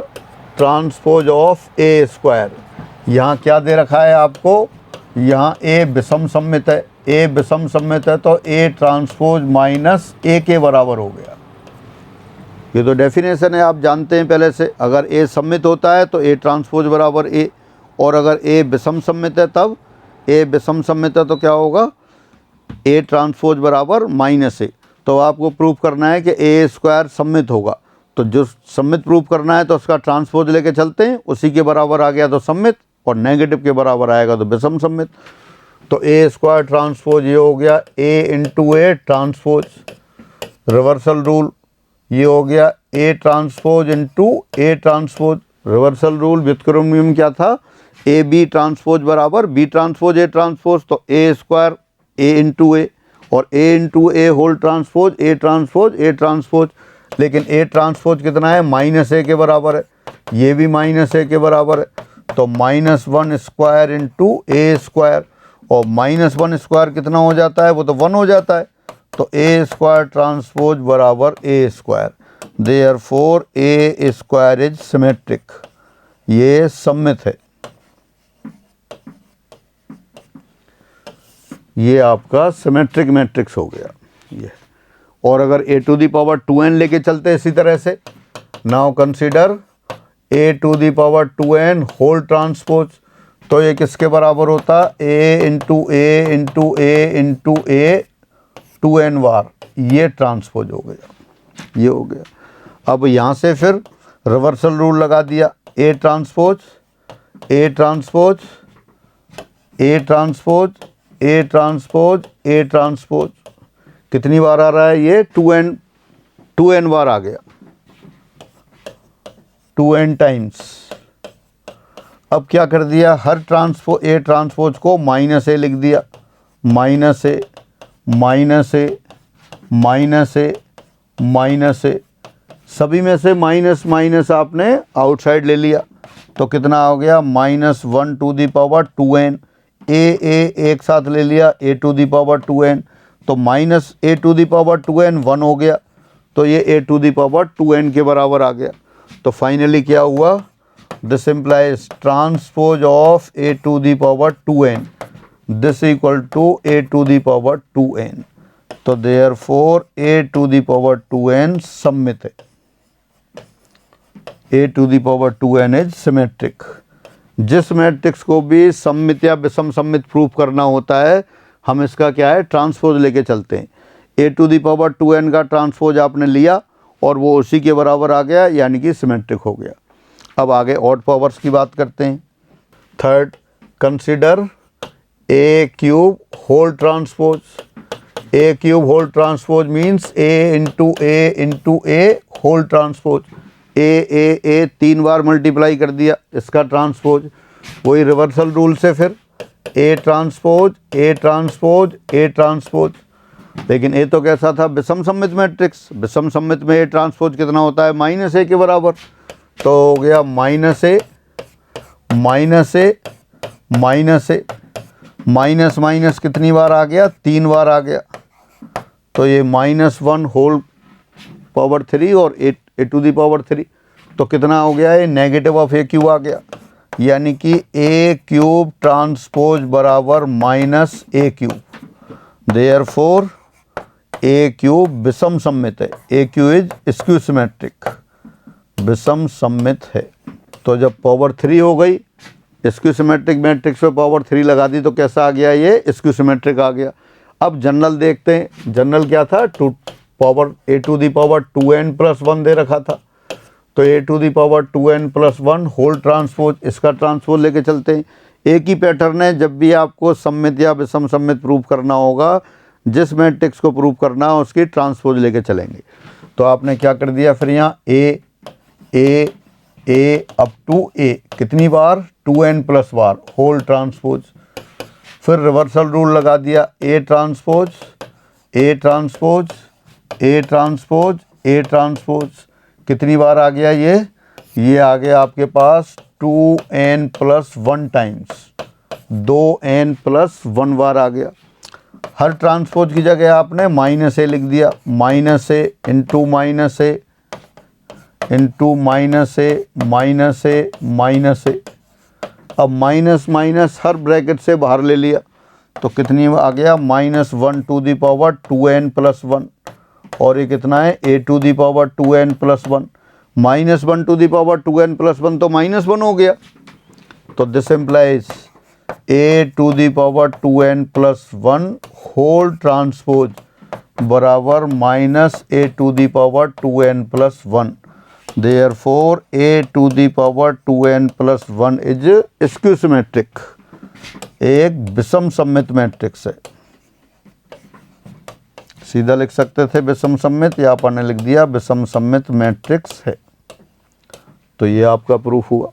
transpose of A square. यहाँ क्या दे रखा है आपको, यहाँ ए विषम सममित है, ए विषम सममित है तो ए ट्रांसपोज माइनस ए के बराबर हो गया। ये तो डेफिनेशन है, आप जानते हैं पहले से। अगर ए सममित होता है तो ए ट्रांसपोज बराबर ए, और अगर ए विषम सममित है तब ए विषम सममित है तो क्या होगा, ए ट्रांसपोज बराबर माइनस ए। तो आपको प्रूफ करना है कि ए स्क्वायर सममित होगा, तो जो सममित प्रूफ करना है तो उसका ट्रांसपोज लेके चलते हैं, उसी के बराबर आ गया तो सममित, और नेगेटिव के बराबर आएगा तो विषम सममित। तो ए स्क्वायर ट्रांसपोज ये हो गया A into A transpose, reversal rule ये हो गया A transpose into A transpose, reversal rule. व्युत्क्रम नियम क्या था, ए बी ट्रांसपोज बराबर बी ट्रांसपोज ए ट्रांसपोज, तो A square A into A, और A into A whole transpose A transpose A transpose. लेकिन ए ट्रांसपोज कितना है, माइनस ए के बराबर है, ये भी माइनस ए के बराबर है, तो -1 स्क्वायर इंटू ए स्क्वायर, और -1 स्क्वायर कितना हो जाता है, वो तो 1 हो जाता है। तो ए स्क्वायर ट्रांसपोज बराबर A square, therefore A square is symmetric, ये सममित है। ये आपका सिमेट्रिक मैट्रिक्स हो गया ये। और अगर ए टू दी पावर 2n लेके चलते इसी तरह से, now consider A to the power 2n whole transpose, तो ये किसके बराबर होता, A into A into A into A 2n बार, ये ट्रांसपोज हो गया, ये हो गया। अब यहाँ से फिर रिवर्सल रूल लगा दिया, ए transpose A transpose A transpose A transpose A transpose, कितनी बार आ रहा है ये, 2n बार आ गया, 2n टाइम्स। अब क्या कर दिया, हर ट्रांसपोज ए ट्रांसपोज को माइनस ए लिख दिया, माइनस ए माइनस ए माइनस ए माइनस ए, सभी में से माइनस माइनस आपने आउटसाइड ले लिया, तो कितना हो गया, -1 टू दी पावर 2n। ए एक साथ ले लिया, ए टू दी पावर 2n, तो minus A to the power 2n 1 हो गया, तो ये ए टू दी पावर 2n के बराबर आ गया। तो फाइनली क्या हुआ, this implies transpose of a to the power 2n, this equal to a to the power 2n। तो therefore a to the power 2n सममित है, a to the power 2n is symmetric. जिस मैट्रिक्स को भी सममित या विषम सममित प्रूफ करना होता है हम इसका क्या है ट्रांसपोज लेके चलते हैं। a to the power 2n का ट्रांसपोज आपने लिया और वो उसी के बराबर आ गया, यानी कि सिमेट्रिक हो गया। अब आगे ऑड पावर्स की बात करते हैं। Third, consider a cube whole transpose. a cube whole transpose means a whole transpose. a 3 बार मल्टीप्लाई कर दिया, इसका ट्रांसपोज। वही रिवर्सल रूल से फिर a transpose a transpose a transpose. लेकिन ए तो कैसा था विषम सममित मैट्रिक्स, विषम सममित में ए ट्रांसपोज कितना होता है -a के बराबर। तो हो गया -a माइनस माइनस कितनी बार आ गया 3 बार आ गया। तो ये -1 होल पावर 3 और a टू दी पावर 3, तो कितना हो गया ये नेगेटिव ऑफ a क्यूब आ गया, यानी कि a क्यूब ट्रांसपोज बराबर -a cube. Therefore a cube विषम सममित है, a cube is skew symmetric, विषम सममित है। तो जब पावर 3 हो गई स्क्यू सिमेट्रिक मैट्रिक्स पे पावर 3 लगा दी तो कैसा आ गया ये स्क्यू सिमेट्रिक आ गया। अब जनरल देखते हैं, जनरल क्या था a to the power 2n plus 1 दे रखा था, तो a to the power 2n plus 1 whole transpose, इसका ट्रांसपोज लेके चलते हैं। एक ही पैटर्न है, जब भी आपको सममित या विषम सममित प्रूव करना होगा, जिस मैट्रिक्स को प्रूव करना है उसकी ट्रांसपोज लेके चलेंगे। तो आपने क्या कर दिया फिर यहाँ a अप टू a कितनी बार 2n प्लस बार होल ट्रांसपोज। फिर रिवर्सल रूल लगा दिया, a transpose a transpose a transpose a transpose कितनी बार आ गया ये आ गया आपके पास 2n plus 1 times, 2n plus 1 बार आ गया। हर ट्रांसपोज की जगह आपने -a लिख दिया, -a into -a into -a। अब माइनस माइनस हर ब्रैकेट से बाहर ले लिया, तो कितनी आ गया -1 to the power 2n plus 1, और ये कितना है a to the power 2n plus 1, -1 to the power 2n plus 1 तो -1 हो गया। तो this implies a to the power 2n plus 1 whole transpose बराबर -a to the power 2n plus 1। Therefore a to the power 2n plus 1 is skew symmetric, एक विषम सममित matrix है। सीधा लिख सकते थे विषम सममित, या अपन ने लिख दिया विषम सममित मैट्रिक्स है। तो ये आपका प्रूफ हुआ।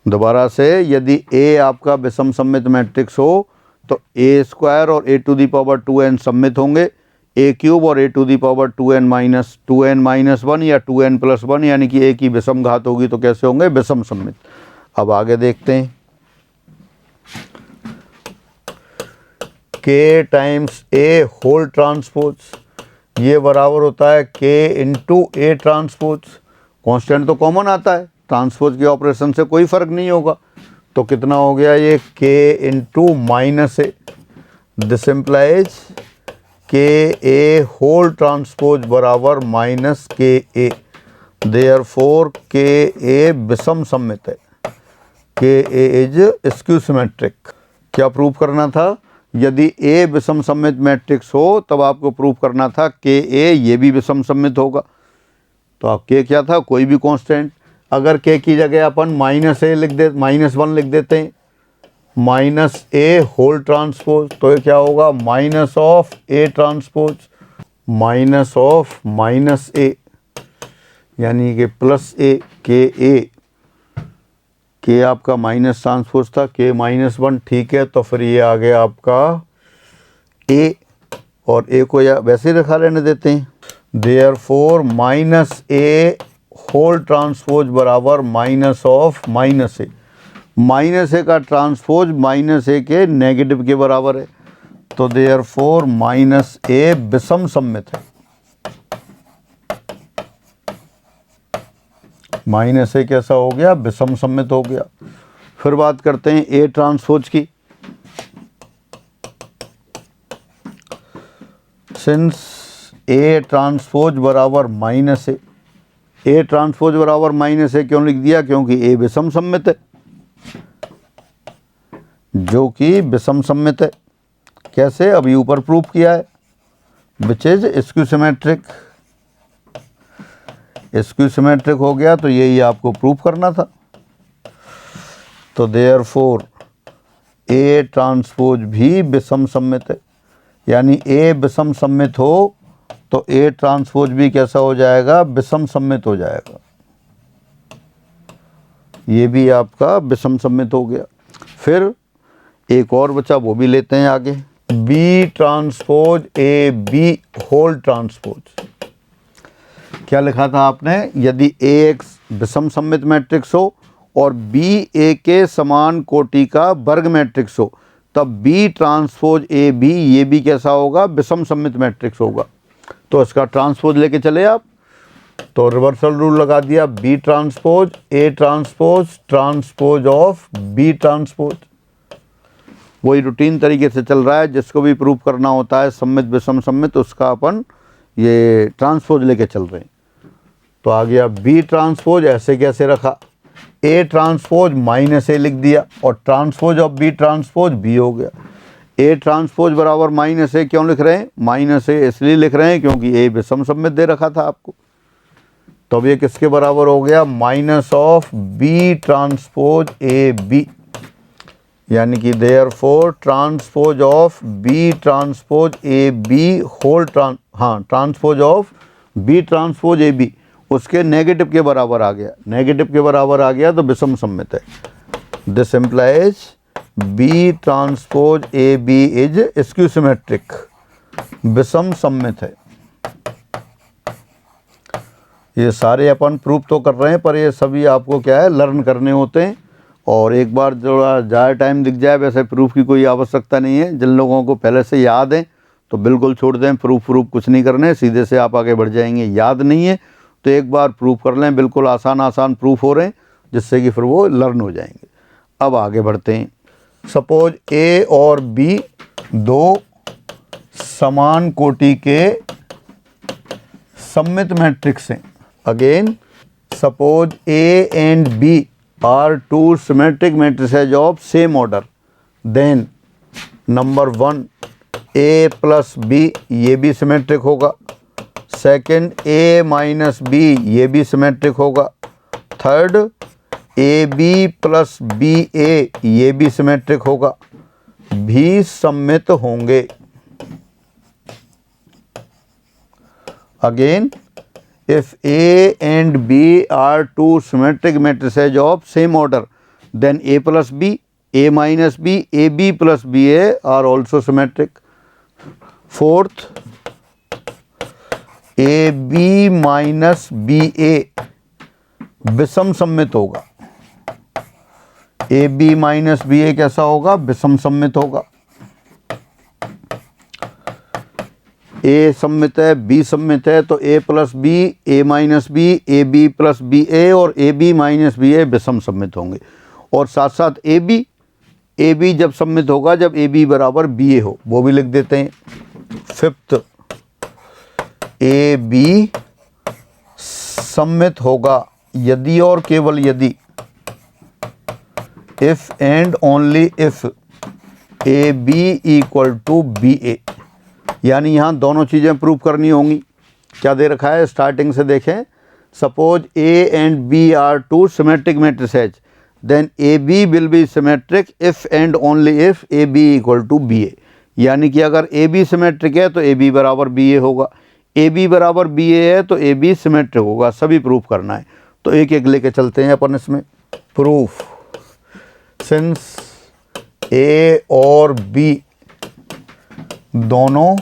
दोबारा से, यदि a आपका विषम सममित मैट्रिक्स हो तो a स्क्वायर और a to the power 2n सममित होंगे, a क्यूब और a to the power 2n minus 1 या 2n प्लस 1, यानी कि a की विषम घात होगी तो कैसे होंगे विषम सममित। अब आगे देखते हैं, k times a whole transpose, ये बराबर होता है k into a transpose. Constant तो कॉमन आता है, ट्रांसपोज के ऑपरेशन से कोई फर्क नहीं होगा। तो कितना हो गया ये k into -a, this implies ka whole transpose बराबर -ka। देयरफॉर ka विषम सममित है, ka इज स्क्यू सिमेट्रिक। क्या प्रूव करना था, यदि a विषम सममित मैट्रिक्स हो तब आपको प्रूव करना था ka ये भी विषम सममित होगा। तो आप k क्या था, कोई भी कांस्टेंट, अगर k की जगह अपन -1 लिख देते हैं, -a होल ट्रांसपोज, तो ये क्या होगा -a ट्रांसपोज -a, यानी कि +a k आपका माइनस ट्रांसपोज था, k -1, ठीक है। तो फिर ये आ गया आपका a, और a को या वैसे ही रखा रहने देते हैं। देयरफॉर -a होल ट्रांसपोज बराबर -a का ट्रांसपोज -a के नेगेटिव के बराबर है। तो देयरफॉर -a विषम सममित है, माइनस ए कैसा हो गया, विषम सम्मित हो गया। फिर बात करते हैं ए ट्रांसपोज की। सिंस ए ट्रांसपोज बराबर माइनस ए ट्रांसपोज बराबर माइनस ए क्यों लिख दिया, क्योंकि ए विषम सम्मित है, जो कि विषम सम्मित है। कैसे, अभी ऊपर प्रूफ किया है, which is skew symmetric. Skew symmetric हो गया तो यही आपको प्रूफ करना था। तो देयरफॉर ए ट्रांसपोज भी विषम सम्मित है, यानी ए विषम सम्मित हो तो ए ट्रांसपोज भी कैसा हो जाएगा, विषम सम्मित हो जाएगा। ये भी आपका विषम सम्मित हो गया। फिर एक और बचा, वो भी लेते हैं आगे। B transpose A B whole transpose. क्या लिखा था आपने, यदि ए एक विषम सम्मित मैट्रिक्स हो और बी ए के समान कोटि का वर्ग मैट्रिक्स हो, तब बी ट्रांसपोज ए बी, ये भी कैसा होगा, विषम सम्मित मैट्रिक्स होगा। तो इसका ट्रांसपोज लेके चले आप, तो रिवर्सल रूल लगा दिया, B transpose A transpose transpose of B transpose. वही रूटीन तरीके से चल रहा है, जिसको भी प्रूफ करना होता है सम्मित विषम सम्मित, उसका अपन ये ट्रांसपोज लेके चल रहे हैं। तो आ गया बी ट्रांसपोज, ऐसे कैसे रखा, ए ट्रांसपोज माइनस ए लिख दिया और transpose of B transpose B हो गया। ए ट्रांसपोज बराबर माइनस ए क्यों लिख रहे हैं, माइनस ए इसलिए लिख रहे हैं क्योंकि ए विषम सम्मित दे रखा था आपको। तो अब ये किसके बराबर हो गया, minus of B transpose A B, यानी कि therefore transpose of B transpose A B whole transpose of B transpose A B उसके नेगेटिव के बराबर आ गया। नेगेटिव के बराबर आ गया तो विषम सम्मित है। This implies B transpose A B is skew symmetric, विषम सम्मित है। ये सारे अपन प्रूफ तो कर रहे हैं, पर ये सभी आपको क्या है, लर्न करने होते हैं। और एक बार थोड़ा ज़्यादा टाइम दिख जाए, वैसे प्रूफ की कोई आवश्यकता नहीं है। जिन लोगों को पहले से याद है तो बिल्कुल छोड़ दें, प्रूफ कुछ नहीं करने, सीधे से आप आगे बढ़ जाएंगे। याद नहीं है तो एक बार प्रूफ कर लें, बिल्कुल आसान प्रूफ हो रहे हैं, जिससे कि फिर वो लर्न हो जाएंगे। अब आगे बढ़ते हैं। सपोज ए और बी दो समान कोटि के सम्मित मैट्रिक्स हैं। Again suppose A and B are two symmetric matrices of same order, then number 1 A plus B, ये भी सिमेट्रिक होगा। सेकंड ए माइनस बी, ये भी सिमेट्रिक होगा। Third A B plus B A, ये भी सिमेट्रिक होगा, भी सम्मित होंगे। Again if A and B are two symmetric matrices of same order, then A plus B, A minus B, AB plus BA are also symmetric. Fourth, AB minus BA विषम सम्मित होगा। AB minus BA कैसा होगा, विषम सम्मित होगा। ए सम्मित है, B सम्मित है, तो A plus B, A minus B, A B plus B A और A B minus B A विषम सम्मित होंगे। और साथ साथ ए बी जब सम्मित होगा जब ए बी बराबर बी ए हो, वो भी लिख देते हैं। फिफ्थ, ए बी सम्मित होगा यदि और केवल यदि, if and only if A B equal to B A, यानी यहाँ दोनों चीज़ें प्रूव करनी होंगी। क्या दे रखा है, स्टार्टिंग से देखें। Suppose A and B are two symmetric matrices, then A B will be symmetric if and only if A B equal to B A, यानी कि अगर ए बी सिमेट्रिक है तो ए बी बराबर बी ए होगा, ए B बराबर B ए है तो ए बी सिमेट्रिक होगा। सभी प्रूफ करना है, तो एक एक लेके चलते हैं अपन इसमें। प्रूफ, सिंस ए और बी दोनों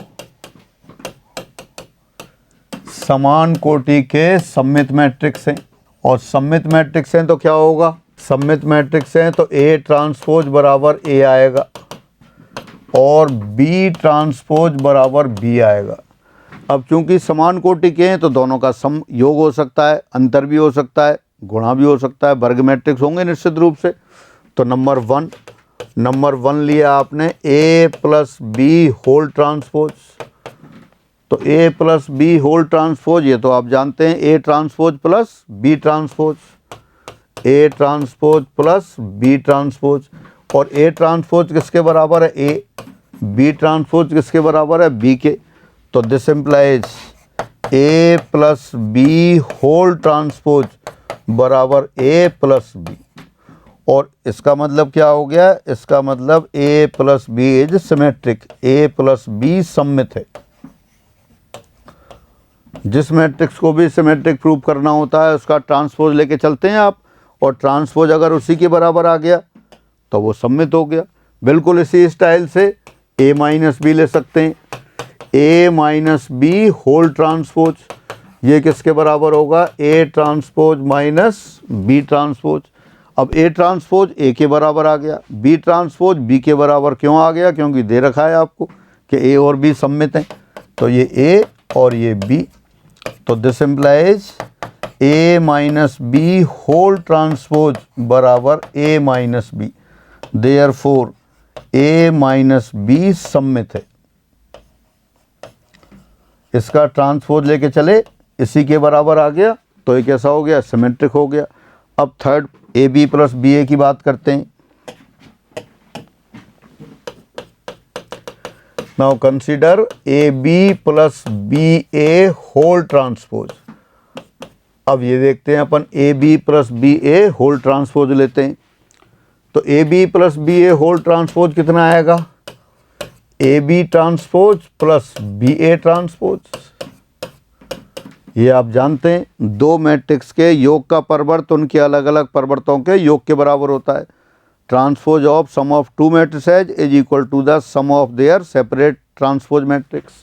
समान कोटि के सम्मित मैट्रिक्स हैं, और सम्मित मैट्रिक्स हैं तो क्या होगा, सम्मित मैट्रिक्स हैं तो ए ट्रांसपोज बराबर ए आएगा और बी ट्रांसपोज बराबर बी आएगा। अब चूंकि समान कोटि के हैं तो दोनों का सम योग हो सकता है, अंतर भी हो सकता है, गुणा भी हो सकता है, वर्ग मैट्रिक्स होंगे निश्चित रूप से। तो नंबर वन लिया आपने A plus B whole transpose. तो A plus B whole transpose, ये तो आप जानते हैं, A transpose plus B transpose, A transpose plus B transpose. और ए ट्रांसपोज किसके बराबर है? ए। बी ट्रांसपोज किसके बराबर है? बी के। तो this implies A plus B whole transpose बराबर ए प्लस बी। और इसका मतलब क्या हो गया? इसका मतलब A plus B is symmetric, A plus B सममित है। जिस मैट्रिक्स को भी सिमेट्रिक प्रूव करना होता है उसका ट्रांसपोज लेके चलते हैं आप, और ट्रांसपोज अगर उसी के बराबर आ गया तो वो सममित हो गया। बिल्कुल इसी स्टाइल से ए माइनस बी ले सकते हैं, A minus B whole transpose, ये किसके बराबर होगा? A transpose minus B transpose. अब ए ट्रांसपोज ए के बराबर आ गया, बी ट्रांसपोज बी के बराबर क्यों आ गया? क्योंकि दे रखा है आपको कि ए और बी सममित हैं। तो ये ए और ये बी, तो this implies A minus B whole transpose बराबर A minus B, therefore A minus B सममित है। इसका ट्रांसपोज लेके चले, इसी के बराबर आ गया तो ये कैसा हो गया? सिमेट्रिक हो गया। अब third A B plus B A की बात करते हैं। Now consider A B plus B A whole transpose. अब ये देखते हैं अपन, A B plus B A whole transpose लेते हैं। तो A B plus B A whole transpose कितना आएगा? A B transpose plus B A transpose. ये आप जानते हैं, दो मैट्रिक्स के योग का परिवर्त उनके अलग अलग परिवर्तों के योग के बराबर होता है। Transpose of sum of two matrices is equal to the sum of their separate transpose matrix.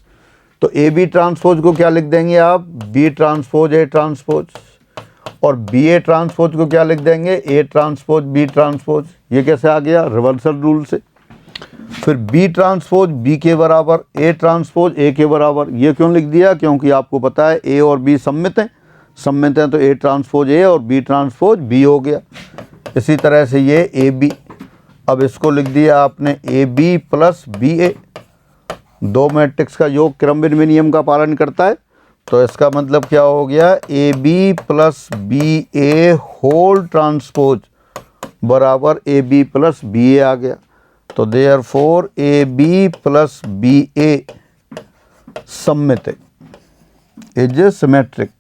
तो ए बी ट्रांसपोज को क्या लिख देंगे आप? B transpose A transpose. और बी ए ट्रांसपोज को क्या लिख देंगे? A transpose B transpose. ये कैसे आ गया? रिवर्सल रूल से। फिर बी ट्रांसपोज बी के बराबर, ए ट्रांसपोज ए के बराबर। ये क्यों लिख दिया? क्योंकि आपको पता है ए और बी सममित हैं, तो ए ट्रांसपोज ए और बी ट्रांसपोज बी हो गया। इसी तरह से ये ए बी, अब इसको लिख दिया आपने ए बी प्लस बी ए। दो मैट्रिक्स का योग क्रमबिन्नी नियम का पालन करता है, तो इसका मतलब क्या हो गया? A B plus B A whole transpose बराबर A B plus B A आ गया। तो therefore A B plus B A सममित है, इज सिमेट्रिक।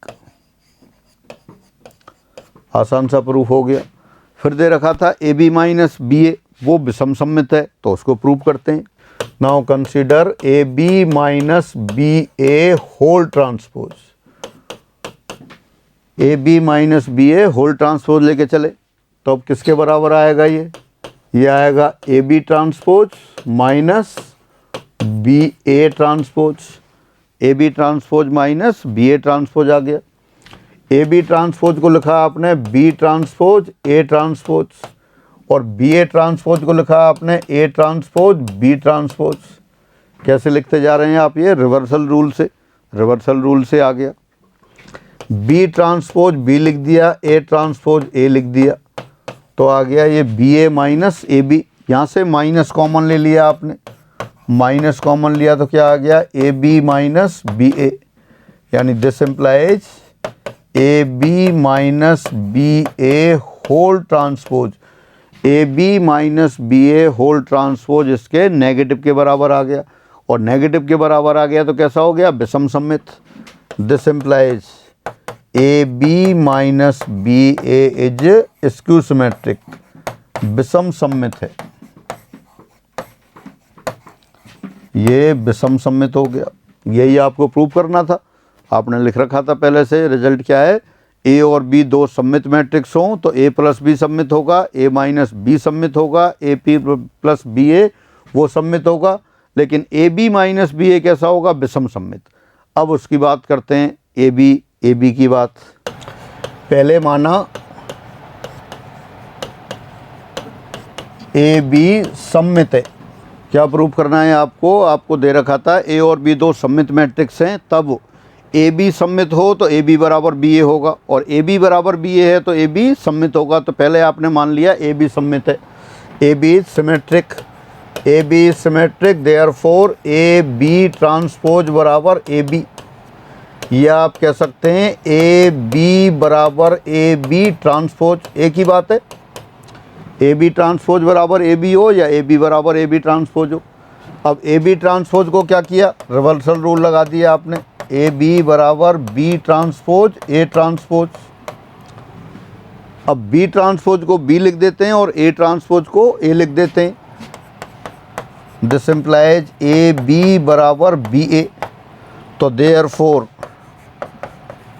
आसान सा प्रूफ हो गया। फिर दे रखा था A B minus B A, वो विषम सममित है, तो उसको प्रूव करते हैं। Now consider A B minus B A whole transpose. A B minus B A whole transpose लेके चले, तो अब किसके बराबर आएगा? ये आएगा A B transpose minus B A transpose. A B transpose minus B A transpose आ गया। ए बी ट्रांसपोज को लिखा आपने बी ट्रांसपोज ए ट्रांसपोज, और बी ए ट्रांसपोज को लिखा आपने ए ट्रांसपोज बी ट्रांसपोज। कैसे लिखते जा रहे हैं आप? ये रिवर्सल रूल से आ गया। बी ट्रांसपोज बी लिख दिया, ए ट्रांसपोज ए लिख दिया, तो आ गया ये B A minus A B. यहाँ से माइनस कॉमन ले लिया आपने, माइनस कॉमन लिया तो क्या आ गया? A B minus B A, यानी this implies A B minus B A whole transpose. A B minus B A whole transpose इसके नेगेटिव के बराबर आ गया, और नेगेटिव के बराबर आ गया तो कैसा हो गया? विषम सममित। This implies A B minus B A is skew symmetric, विषम सममित है। ये विषम सममित हो गया। यही आपको प्रूव करना था, आपने लिख रखा था पहले से। रिजल्ट क्या है? ए और बी दो सममित मैट्रिक्स हों तो ए प्लस बी सममित होगा, ए माइनस बी सममित होगा, A P plus B A वो सममित होगा, लेकिन ए बी माइनस बी ए कैसा होगा? विषम सममित। अब उसकी बात करते हैं, ए बी की बात। पहले माना ए बी सममित है। क्या प्रूव करना है आपको? आपको दे रखा था ए और बी दो सममित मैट्रिक्स हैं, तब ए बी सममित हो तो ए बी बराबर बी ए होगा, और ए बी बराबर बी ए है तो ए बी सममित होगा। तो पहले आपने मान लिया ए बी सममित है, A B is symmetric, A B is symmetric, therefore A B transpose बराबर ए बी, या आप कह सकते हैं ए बी बराबर ए बी ट्रांसपोज, एक ही बात है, ए बी ट्रांसपोज बराबर ए बी हो या ए बी बराबर ए बी ट्रांसपोज हो। अब ए बी ट्रांसपोज को क्या किया, रिवर्सल रूल लगा दिया आपने, ए बी बराबर बी ट्रांसपोज ए ट्रांसपोज। अब बी ट्रांसपोज को बी लिख देते हैं और ए ट्रांसपोज को ए लिख देते हैं, दिस इम्प्लाइज ए बी बराबर बी ए। तो therefore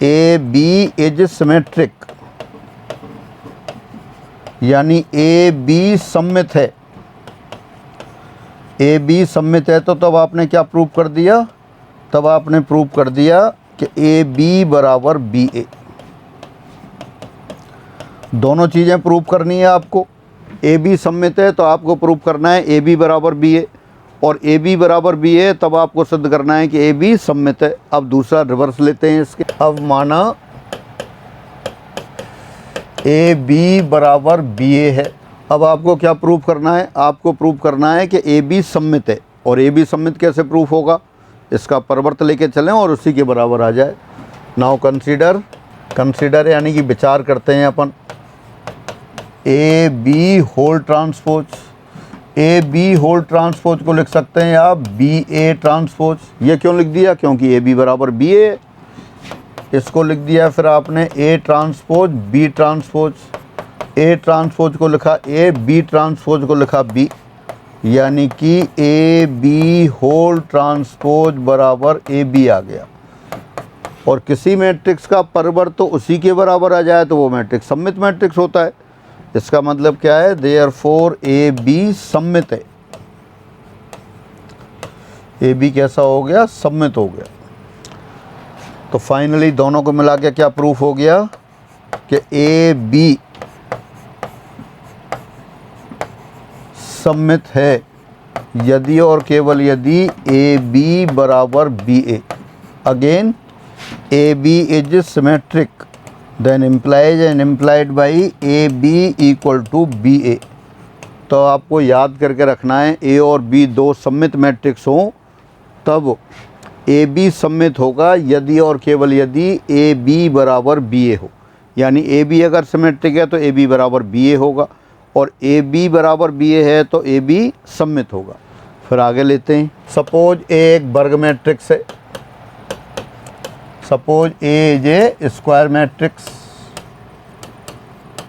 A B is symmetric, यानी ए बी सममित है, ए बी सममित है। तो तब आपने क्या प्रूव कर दिया, तब आपने प्रूव कर दिया कि ए बी बराबर बी ए। दोनों चीज़ें प्रूव करनी है आपको, ए बी सममित है तो आपको प्रूव करना है ए बी बराबर बी ए, और ए बी बराबर बी ए तब आपको सिद्ध करना है कि ए बी सममित है। अब दूसरा रिवर्स लेते हैं इसके, अब माना ए बी बराबर बी ए है, अब आपको क्या प्रूव करना है, आपको प्रूव करना है कि ए बी सममित है। और ए बी सममित कैसे प्रूफ होगा, इसका परिवर्त लेके चलें और उसी के बराबर आ जाए। नाउ कंसीडर, कंसीडर यानी कि विचार करते हैं अपन, A B whole transpose, A B whole transpose को लिख सकते हैं आप बी ए ट्रांसपोज। ये क्यों लिख दिया, क्योंकि ए बी बराबर बी ए, इसको लिख दिया फिर आपने A transpose B transpose, A transpose को लिखा ए, बी ट्रांसपोज को लिखा बी, यानी कि ए बी होल ट्रांसपोज बराबर ए बी आ गया। और किसी मैट्रिक्स का परिवर्त तो उसी के बराबर आ जाए तो वो मैट्रिक्स सममित मैट्रिक्स होता है। इसका मतलब क्या है, देयरफॉर ए बी सममित है, ए बी कैसा हो गया, सममित हो गया। तो फाइनली दोनों को मिला के क्या प्रूफ हो गया कि ए बी सममित है यदि और केवल यदि ए बी बराबर B A. Again A B is symmetric, then implies and implied by A B equal to B A. तो आपको याद करके रखना है, ए और बी दो सममित मैट्रिक्स हों तब ए बी सममित होगा यदि और केवल यदि ए बी बराबर बी ए हो। यानी ए बी अगर सिमेट्रिक है तो ए बी बराबर बी ए होगा, और ए बी बराबर बी ए है तो ए बी सममित होगा। फिर आगे लेते हैं, सपोज ए एक वर्ग मैट्रिक्स है, suppose A is a square matrix,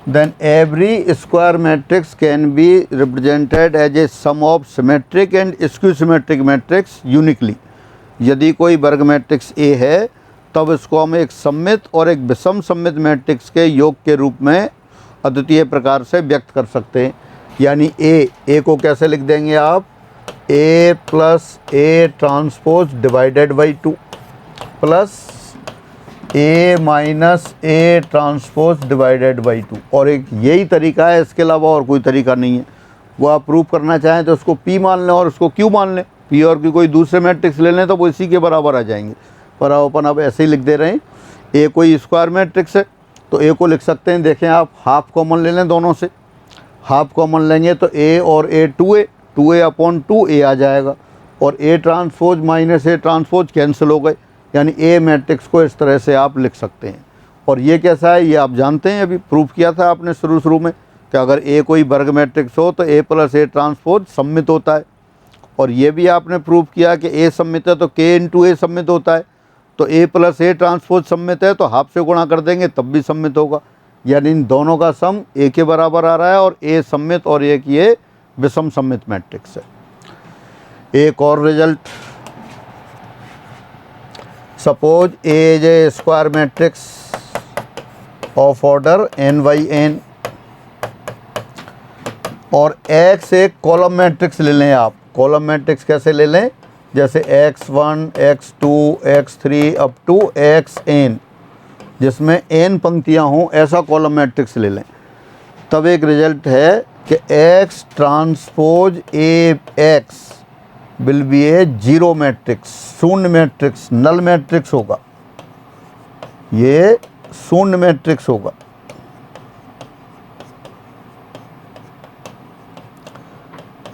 then every square matrix can be represented as a sum of symmetric and skew symmetric matrix uniquely। यदि कोई वर्ग मैट्रिक्स ए है तब इसको हम एक सममित और एक विषम सममित मैट्रिक्स के योग के रूप में अद्वितीय प्रकार से व्यक्त कर सकते हैं। यानी ए को कैसे लिख देंगे आप, A plus A transpose divided by 2 plus A minus A transpose divided by 2। और एक यही तरीका है, इसके अलावा और कोई तरीका नहीं है। वो आप प्रूव करना चाहें तो उसको पी मान लें और उसको क्यू मान लें, पी और क्यू कोई दूसरे मैट्रिक्स ले लें तो वो इसी के बराबर आ जाएंगे। पर अपन अब ऐसे ही लिख दे रहे हैं, ए कोई स्क्वायर मैट्रिक्स है तो ए को लिख सकते हैं, देखें आप हाफ कॉमन ले लें, दोनों से हाफ कॉमन लेंगे तो ए और ए 2a अपॉन 2a आ जाएगा, और A transpose minus A transpose cancel हो गए। यानी ए मैट्रिक्स को इस तरह से आप लिख सकते हैं। और ये कैसा है ये आप जानते हैं, अभी प्रूफ किया था आपने शुरू में कि अगर ए कोई वर्ग मैट्रिक्स हो तो ए प्लस ए ट्रांसपोज सममित होता है। और ये भी आपने प्रूफ किया कि ए सममित है तो के इंटू ए सममित होता है, तो ए प्लस ए ट्रांसपोज सममित है तो हाफ से गुणा कर देंगे तब भी सममित होगा। यानी इन दोनों का सम ए के बराबर आ रहा है, और ए सममित और एक ये विषम सममित मैट्रिक्स है। एक और result, suppose A is a square matrix of order n by n, और x एक कॉलम मैट्रिक्स ले लें आप। कॉलम मैट्रिक्स कैसे ले लें, जैसे x1 x2 x3 up to xn, जिसमें n पंक्तियां हों, ऐसा कॉलम मैट्रिक्स ले लें। तब एक रिजल्ट है कि x transpose A x will be A zero matrix, शून्य मैट्रिक्स, नल मैट्रिक्स होगा। ये शून्य मैट्रिक्स होगा।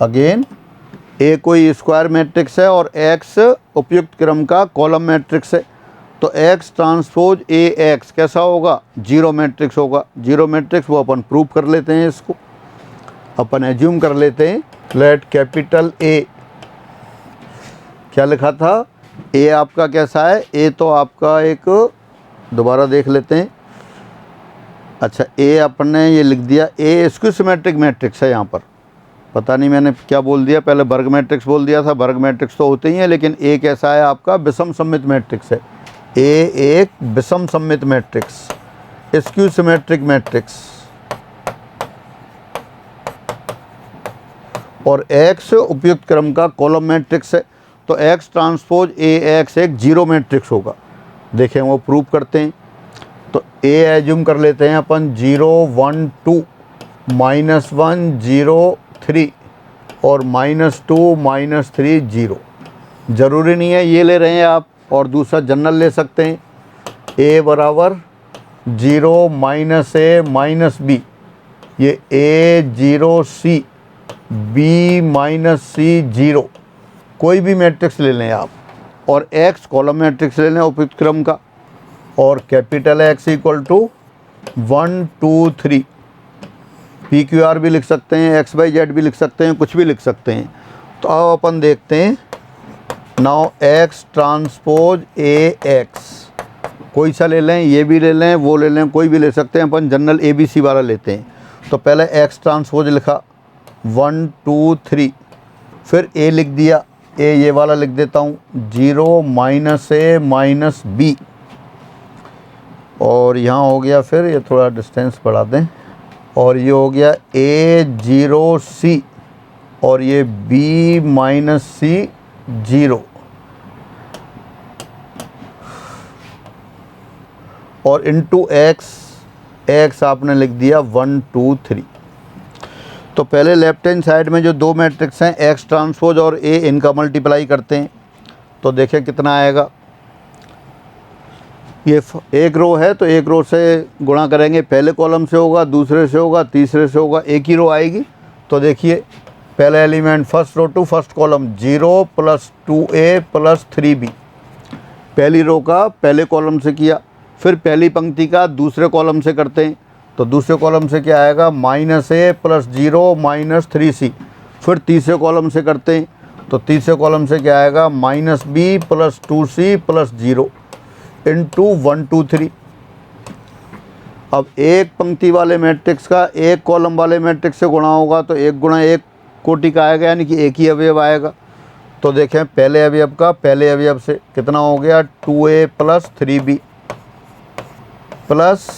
अगेन ए कोई स्क्वायर मैट्रिक्स है और एक्स उपयुक्त क्रम का कॉलम मैट्रिक्स है, तो एक्स ट्रांसपोज ए एक्स कैसा होगा, जीरो मैट्रिक्स होगा। जीरो मैट्रिक्स वो अपन प्रूव कर लेते हैं, इसको अपन एज्यूम कर लेते हैं। लेट कैपिटल ए, क्या लिखा था, ए आपका कैसा है, ए तो आपका एक, दोबारा देख लेते हैं। अच्छा, ए अपने ये लिख दिया, ए स्क्यू सिमेट्रिक मैट्रिक्स है। यहाँ पर पता नहीं मैंने क्या बोल दिया, पहले वर्ग मैट्रिक्स बोल दिया था। वर्ग मैट्रिक्स तो होते ही हैं, लेकिन ए कैसा है आपका, विषम सममित मैट्रिक्स है। ए एक विषम सममित मैट्रिक्स, स्क्यू सिमेट्रिक मैट्रिक्स, और एक्स उपयुक्त क्रम का कॉलम मैट्रिक्स है। तो एक्स ट्रांसपोज ए एक्स एक जीरो मैट्रिक्स होगा। देखें वो प्रूव करते हैं। तो ए एज्यूम कर लेते हैं अपन 0 1 2 -1 0 3 और -2 -3 0। ज़रूरी नहीं है ये ले रहे हैं आप, और दूसरा जनरल ले सकते हैं। a बराबर 0 -a -b, ये a 0 c b -c 0, कोई भी मैट्रिक्स ले लें आप, और x कॉलम मैट्रिक्स ले लें उपयुक्त क्रम का, और capital X equal to 1 2 3, PQR भी लिख सकते हैं, XYZ भी लिख सकते हैं, कुछ भी लिख सकते हैं। तो अब अपन देखते हैं, now x transpose A x, कोई सा ले लें, ये भी ले लें, वो ले लें, कोई भी ले सकते हैं। अपन जनरल ABC वाला लेते हैं। तो पहले एक्स ट्रांसपोज लिखा 1 2 3, फिर ए लिख दिया, ए ये वाला लिख देता हूँ 0 -a -b, और यहाँ हो गया, फिर ये थोड़ा डिस्टेंस बढ़ा दें, और ये हो गया a 0 c, और ये b -c 0, और इनटू एक्स आपने लिख दिया 1 2 3। तो पहले लेफ्ट हैंड साइड में जो दो मैट्रिक्स हैं एक्स ट्रांसपोज और ए, इनका मल्टीप्लाई करते हैं। तो देखें कितना आएगा। ये एक रो है तो एक रो से गुणा करेंगे, पहले कॉलम से होगा, दूसरे से होगा, तीसरे से होगा, एक ही रो आएगी। तो देखिए पहले element first row to first column 0 + 2a + 3b, पहली रो का पहले कॉलम से किया, फिर पहली पंक्ति का दूसरे कॉलम से करते हैं। तो दूसरे कॉलम से क्या आएगा, -a + 0 -3c, फिर तीसरे कॉलम से करते हैं। तो तीसरे कॉलम से क्या आएगा, -b + 2c + 0 इंटू 1 2 3। अब एक पंक्ति वाले मैट्रिक्स का एक कॉलम वाले मैट्रिक्स से गुणा होगा, तो 1 × 1 कोटि का आएगा, यानी कि एक ही अवयव आएगा। तो देखें पहले अवयव का पहले अवयव से कितना हो गया, 2a + 3b, प्लस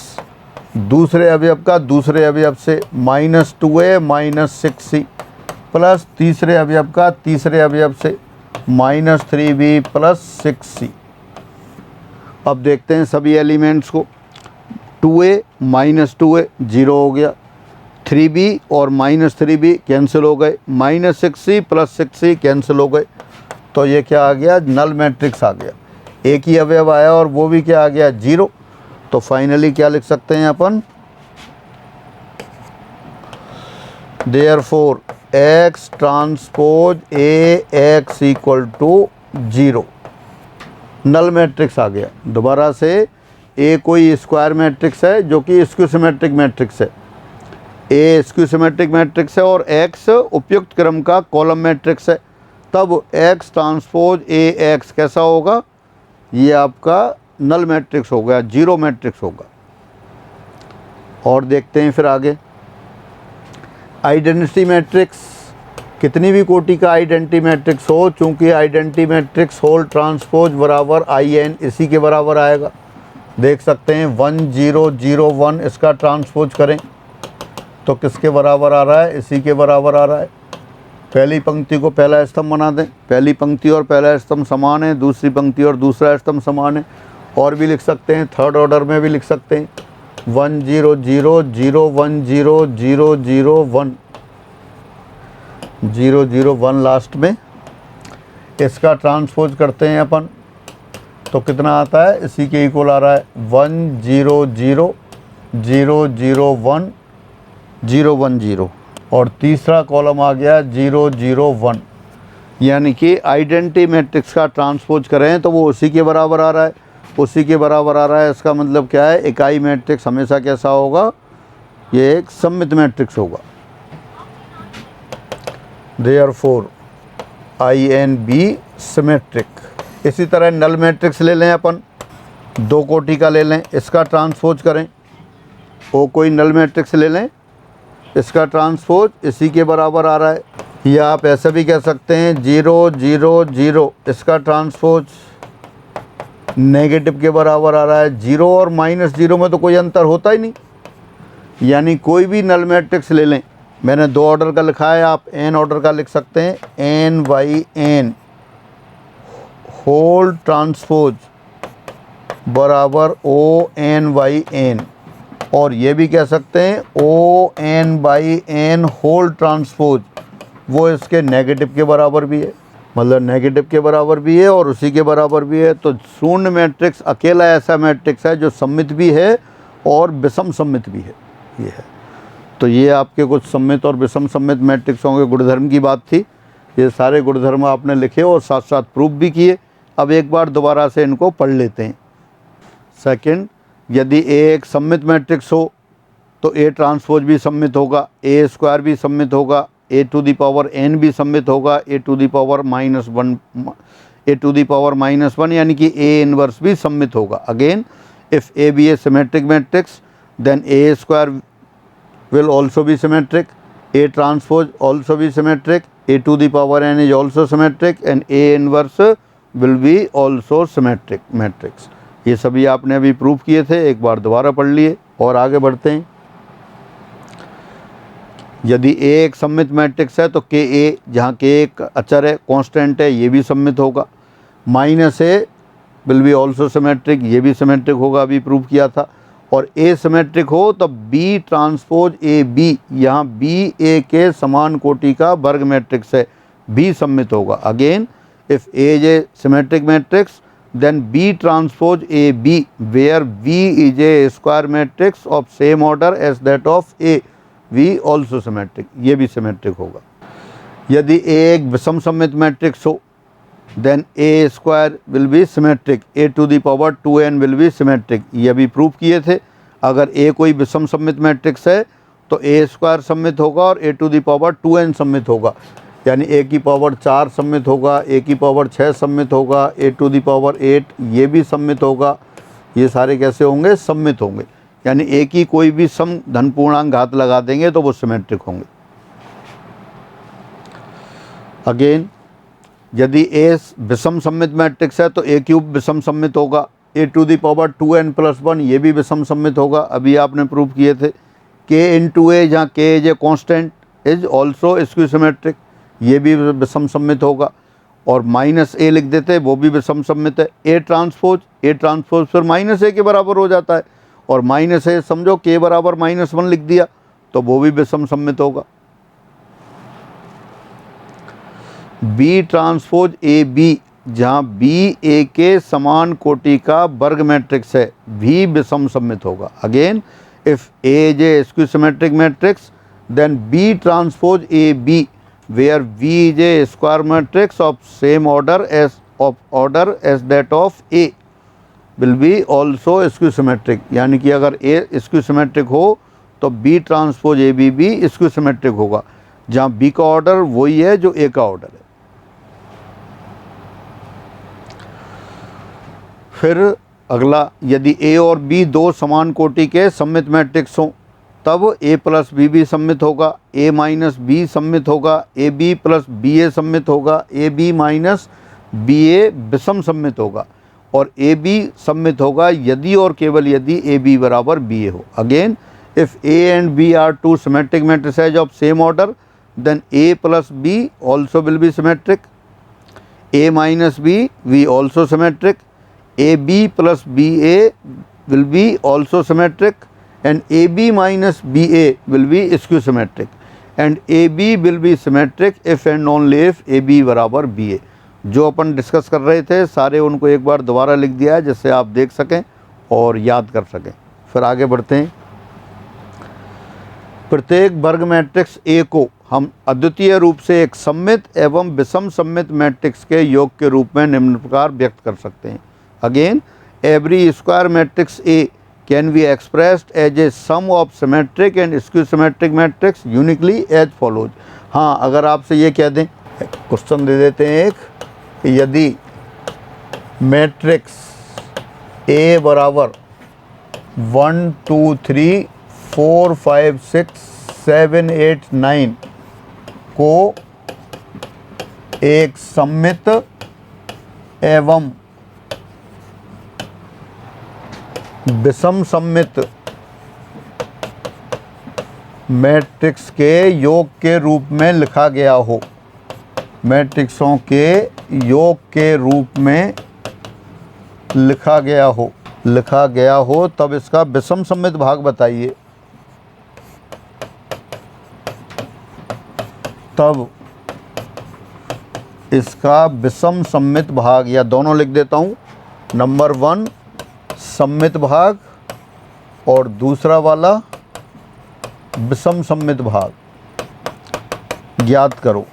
दूसरे अवयव का दूसरे अवयव से -2a - 6c, प्लस तीसरे अवयव का तीसरे अवयव से -3b + 6c। अब देखते हैं सभी एलिमेंट्स को। 2a - 2a 0 हो गया, 3b और -3b कैंसिल हो गए, -6c + 6c कैंसिल हो गए। तो ये क्या आ गया, नल मैट्रिक्स आ गया। एक ही अवयव आया और वो भी क्या आ गया, 0। तो फाइनली क्या लिख सकते हैं अपन, therefore X transpose A X equal to 0, null matrix आ गया। दोबारा से, ए कोई स्क्वायर मैट्रिक्स है जो कि स्क्यू सिमेट्रिक मैट्रिक्स है, ए स्क्यू सिमेट्रिक मैट्रिक्स है, और एक्स उपयुक्त क्रम का कॉलम मैट्रिक्स है। तब एक्स ट्रांसपोज ए एक्स कैसा होगा, ये आपका नल मैट्रिक्स हो गया, 0 मैट्रिक्स होगा। और देखते हैं फिर आगे, आइडेंटिटी मैट्रिक्स, कितनी भी कोटि का आइडेंटिटी मैट्रिक्स हो, चूंकि आइडेंटिटी मैट्रिक्स होल ट्रांसपोज बराबर IN इसी के बराबर आएगा। देख सकते हैं 1 0 0 1, इसका ट्रांसपोज करें तो किसके बराबर आ रहा है, इसी के बराबर आ रहा है। पहली पंक्ति को पहला स्तंभ बना दें, पहली पंक्ति और पहला स्तंभ समान है, दूसरी पंक्ति और दूसरा स्तंभ समान है। और भी लिख सकते हैं, थर्ड ऑर्डर में भी लिख सकते हैं, 1 0 0 0 1 0 0 0 1 0 0 1 लास्ट में। इसका ट्रांसपोज करते हैं अपन, तो कितना आता है, इसी के इक्वल आ रहा है 1 0 0 0 0 1 0 1 0 और तीसरा कॉलम आ गया 0 0 1, यानी कि आइडेंटिटी मैट्रिक्स का ट्रांसपोज करें तो वो उसी के बराबर आ रहा है, उसी के बराबर आ रहा है। इसका मतलब क्या है, इकाई मैट्रिक्स हमेशा कैसा होगा, ये एक सममित मैट्रिक्स होगा। Therefore INB symmetric. इसी तरह नल मैट्रिक्स ले लें अपन, 2 कोटि का ले लें, इसका ट्रांसपोज करें। वो कोई नल मैट्रिक्स ले लें, इसका ट्रांसपोज इसी के बराबर आ रहा है। या आप ऐसा भी कह सकते हैं 0 0 0, इसका ट्रांसपोज नेगेटिव के बराबर आ रहा है। 0 और -0 में तो कोई अंतर होता ही नहीं, यानी कोई भी नल मैट्रिक्स ले लें। मैंने 2 ऑर्डर का लिखा है, आप n ऑर्डर का लिख सकते हैं, n/n होल ट्रांसपोज बराबर ON/n, और ये भी कह सकते हैं ON/n होल ट्रांसपोज वो इसके नेगेटिव के बराबर भी है, मतलब नेगेटिव के बराबर भी है और उसी के बराबर भी है। तो शून्य मैट्रिक्स अकेला ऐसा मैट्रिक्स है जो सममित भी है और विषम सममित भी है, ये है। तो ये आपके कुछ सममित और विषम सममित मैट्रिक्सों के गुणधर्म की बात थी। ये सारे गुणधर्म आपने लिखे और साथ साथ प्रूफ भी किए। अब एक बार दोबारा से इनको पढ़ लेते हैं। सेकंड, यदि A एक सममित मैट्रिक्स हो तो A ट्रांसपोज भी सममित होगा, A² भी सममित होगा, A⁴n भी सममित होगा, A⁻1 यानी कि A इनवर्स भी सममित होगा। Again, if A be a symmetric matrix then A² will also be symmetric, A transpose also be symmetric, A⁴n is also symmetric and A inverse will be also symmetric matrix। ये सभी आपने अभी proof किए थे, एक बार दोबारा पढ़ लिए और आगे बढ़ते हैं। यदि A एक सममित मैट्रिक्स है तो KA, जहाँ K एक अचर है, कांस्टेंट है, ये भी सममित होगा। -A will be also symmetric, ये भी सिमेट्रिक होगा, अभी प्रूव किया था। और A सिमेट्रिक हो तो B ट्रांसपोज AB, यहाँ B A के समान कोटि का वर्ग मैट्रिक्स है, B सममित होगा। Again, if A is a symmetric matrix then B transpose AB where V is a square matrix of same order as that of A, V also symmetric, ये भी सिमेट्रिक होगा। यदि A एक विषम सममित मैट्रिक्स हो then A² will be symmetric, A⁴n will be symmetric, ये अभी प्रूफ किए थे। अगर A कोई विषम सममित मैट्रिक्स है तो A² सममित होगा और A⁴n सममित होगा, यानी A⁴4 सममित होगा, A⁴6 सममित होगा, A⁸ ये भी सममित होगा। ये सारे कैसे होंगे, सममित होंगे, यानी A की कोई भी सम धन पूर्णांक घात लगा देंगे तो वो सिमेट्रिक होंगे। अगेन, यदि A विषम सममित मैट्रिक्स है तो A³ विषम सममित होगा, A⁴n+1 ये भी विषम सममित होगा, अभी आपने प्रूव किए थे। K × A, जहाँ K is a constant, is also skew symmetric, ये भी विषम सममित होगा। और -A लिख देते, वो भी विषम सममित है। A ट्रांसपोज फिर -A के बराबर हो जाता है, और -A समझो K बराबर -1 लिख दिया तो वो भी विषम सममित होगा। B ट्रांसपोज AB, जहाँ B A के समान कोटि का वर्ग मैट्रिक्स है, भी विषम सममित होगा। Again, if A is a skew symmetric matrix then B transpose AB where V is a square matrix of same order as that of A will be also skew symmetric, यानी कि अगर A skew symmetric हो तो B transpose AB भी skew symmetric होगा, जहाँ B का order वही है जो A का ऑर्डर है। फिर अगला, यदि A और B दो समान कोटि के सममित मैट्रिक्स हों तब A + B भी सममित होगा, A - B सममित होगा, AB + BA सममित होगा, AB - BA विषम सममित होगा, और AB सममित होगा यदि और केवल यदि AB बराबर BA हो। Again, if A and B are two symmetric matrices of same order then A + B also will be symmetric, A - B we also symmetric, AB + BA will be also symmetric and AB - BA will be skew symmetric and AB will be symmetric if and only if AB बराबर BA। जो अपन discuss कर रहे थे सारे उनको एक बार दोबारा लिख दिया है जिससे आप देख सकें और याद कर सकें। फिर आगे बढ़ते हैं। प्रत्येक वर्ग मैट्रिक्स ए को हम अद्वितीय रूप से एक सममित एवं विषम सममित मैट्रिक्स के योग के रूप में निम्न प्रकार व्यक्त कर सकते हैं। Again, every square matrix A can be expressed as a sum of symmetric and skew symmetric matrix uniquely as follows. हाँ, अगर आपसे ये कह दें, क्वेश्चन दे देते हैं एक, यदि मैट्रिक्स ए बराबर 1 2 3 4 5 6 7 8 9 को एक सममित एवं विषम सममित मैट्रिक्स के योग के रूप में लिखा गया हो, मैट्रिक्सों के योग के रूप में लिखा गया हो, तब इसका विषम सममित भाग बताइए। तब इसका विषम सममित भाग, या दोनों लिख देता हूँ, नंबर 1 सममित भाग और दूसरा वाला विषम सममित भाग ज्ञात करो।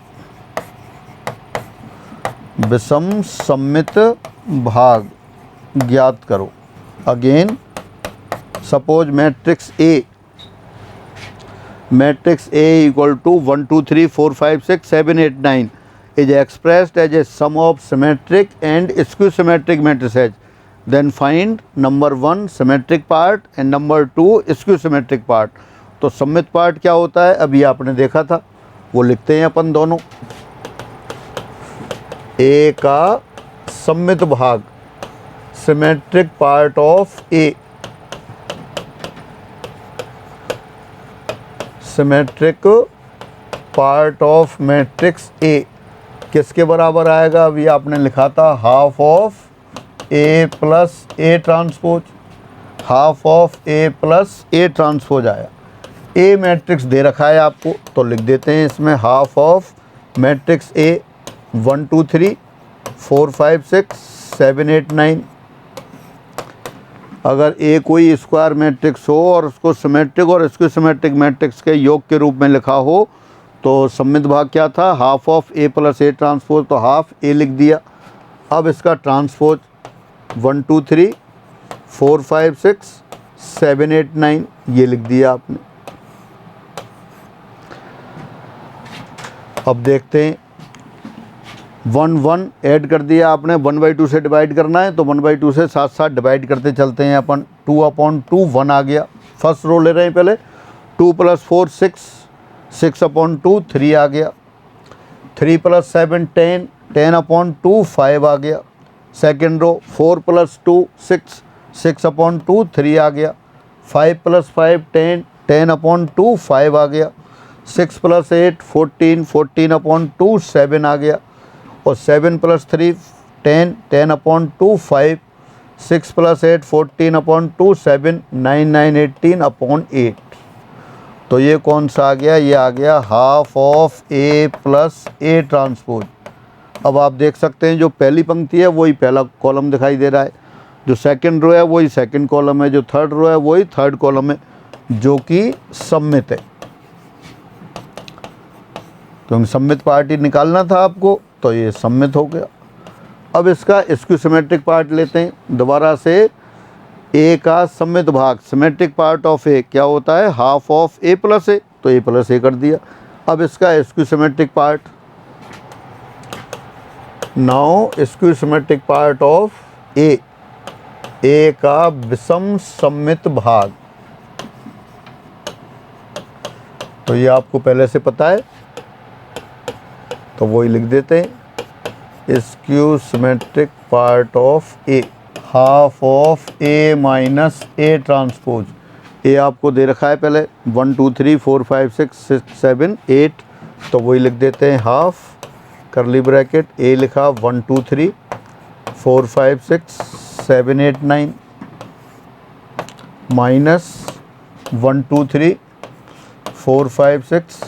विषम सममित भाग ज्ञात करो। Again, suppose matrix A equal to 1 2 3 4 5 6 7 8 9 is expressed as a sum of symmetric and skew symmetric matrices. Then find number 1 symmetric part and number 2 skew symmetric part. तो सममित पार्ट क्या होता है अभी आपने देखा था, वो लिखते हैं अपन दोनों। ए का सममित भाग, symmetric part of A, symmetric part of matrix A किसके बराबर आएगा? अभी आपने लिखा था half of A plus A transpose, half of A plus A transpose आया। ए मैट्रिक्स दे रखा है आपको, तो लिख देते हैं इसमें हाफ ऑफ मैट्रिक्स ए 1 2 3 4 5 6 7 8 9। अगर ए कोई स्क्वायर मैट्रिक्स हो और उसको सिमेट्रिक और स्क्यू सिमेट्रिक मैट्रिक्स के योग के रूप में लिखा हो, तो सममित भाग क्या था? Half of A plus A transpose, तो हाफ ए लिख दिया। अब इसका ट्रांसपोज 1 2 3 4 5 6 7 8 9 ये लिख दिया आपने। अब देखते हैं, 1 1 ऐड कर दिया आपने, 1/2 से डिवाइड करना है तो 1/2 से साथ साथ डिवाइड करते चलते हैं अपन। 2/2 1 आ गया। फर्स्ट रो ले रहे हैं पहले, 2 + 4 6, 6/2 3 आ गया। 3 + 7 10, 10/2 5 आ गया। सेकेंड रो 4 + 2 6, 6/2 3 आ गया। 5 + 5 10, 10/2 5 आ गया। 6 + 8 14, 14/2 7 आ गया। और 7 + 3 10, 10/2 5, 6 + 8 14/2 7, 9 9 18/8। तो ये कौन सा आ गया? ये आ गया half of A plus A transpose. अब आप देख सकते हैं जो पहली पंक्ति है वही पहला कॉलम दिखाई दे रहा है, जो सेकंड रो है वही सेकंड कॉलम है, जो थर्ड रो है वही थर्ड कॉलम है, जो कि सममित है। क्योंकि सममित पार्ट ही निकालना था आपको, तो ये सममित हो गया। अब इसका स्क्यू सिमेट्रिक पार्ट लेते हैं दोबारा से। ए का सममित भाग, सिमेट्रिक पार्ट ऑफ ए क्या होता है? Half of A plus A, तो ए प्लस ए कर दिया। अब इसका skew symmetric part, now skew symmetric part of A, A का विषम सममित भाग, तो ये आपको पहले से पता है, तो वही लिख देते हैं। Skew symmetric part of A, half of A minus A transpose. A आपको दे रखा है पहले 1 2 3 4 5 6 7 8, तो वही लिख देते हैं हाफ, करली ब्रैकेट, ए लिखा 1 2 3 4 5 6 7 8 9 माइनस 1 2 3 4 5 6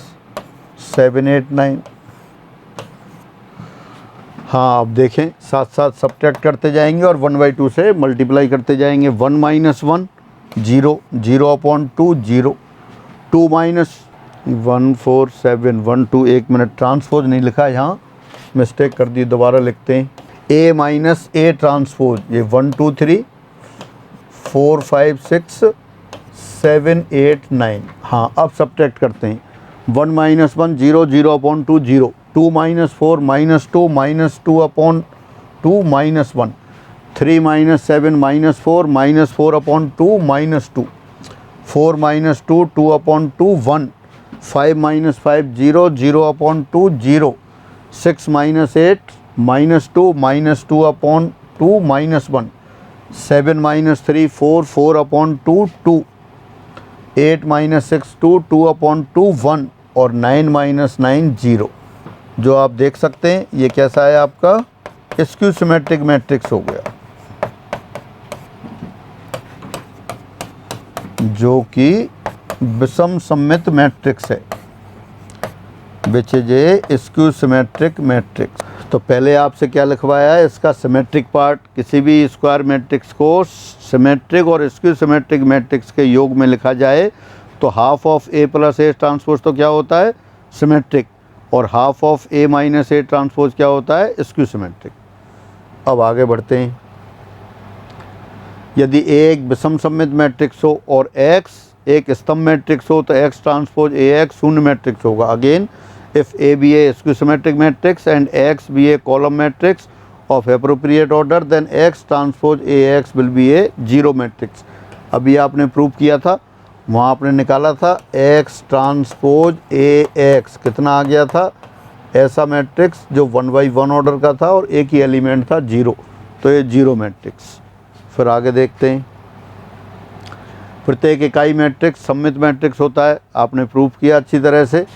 7 8 9। हाँ, अब देखें साथ साथ सब्ट्रैक्ट करते जाएंगे और 1/2 से मल्टीप्लाई करते जाएंगे। 1 - 1 0, 0/2 0, 2 - 1 4 7 1 2। 1 मिनट, ट्रांसपोज नहीं लिखा है यहाँ, मिस्टेक कर दी, दोबारा लिखते हैं। A माइनस A ट्रांसपोज, ये 1 2 3 4 5 6 7 8 9। हाँ, अब सब्ट्रैक्ट करते हैं। 1 - 1 0, 0/2 0, 2 - 4 -2 -2/2 -1, 3 - 7 -4 -4/2 -2, 4 - 2 2/2 1, 5 - 5 0, 0/2 0, 6 - 8 -2 -2/2 -1, 7 - 3 4 4/2 2, 8 - 6 2 2/2 1 और 9 - 9 0। जो आप देख सकते हैं ये कैसा है, आपका स्क्यू सिमेट्रिक मैट्रिक्स हो गया, जो कि विषम सममित मैट्रिक्स है, which is a skew symmetric matrix. तो पहले आपसे क्या लिखवाया है, इसका सिमेट्रिक पार्ट। किसी भी स्क्वायर मैट्रिक्स को सिमेट्रिक और स्क्यू सिमेट्रिक मैट्रिक्स के योग में लिखा जाए तो half of A plus A transpose तो क्या होता है, सिमेट्रिक, और half of A minus A transpose क्या होता है, स्क्यू सिमेट्रिक। अब आगे बढ़ते हैं। यदि A एक विषम सममित मैट्रिक्स हो और X एक स्तंभ मैट्रिक्स हो तो X ट्रांसपोज AX शून्य मैट्रिक्स होगा। Again, if A be a skew symmetric matrix and X be a column matrix of appropriate order, then X transpose AX will be a zero matrix। अभी आपने prove किया था, वहाँ आपने निकाला था X ट्रांसपोज AX कितना आ गया था, ऐसा मैट्रिक्स जो 1/1 ऑर्डर का था और एक ही एलिमेंट था 0, तो ये जीरो मैट्रिक्स। फिर आगे देखते हैं। प्रत्येक इकाई मैट्रिक्स सममित मैट्रिक्स होता है, आपने प्रूव किया अच्छी तरह से।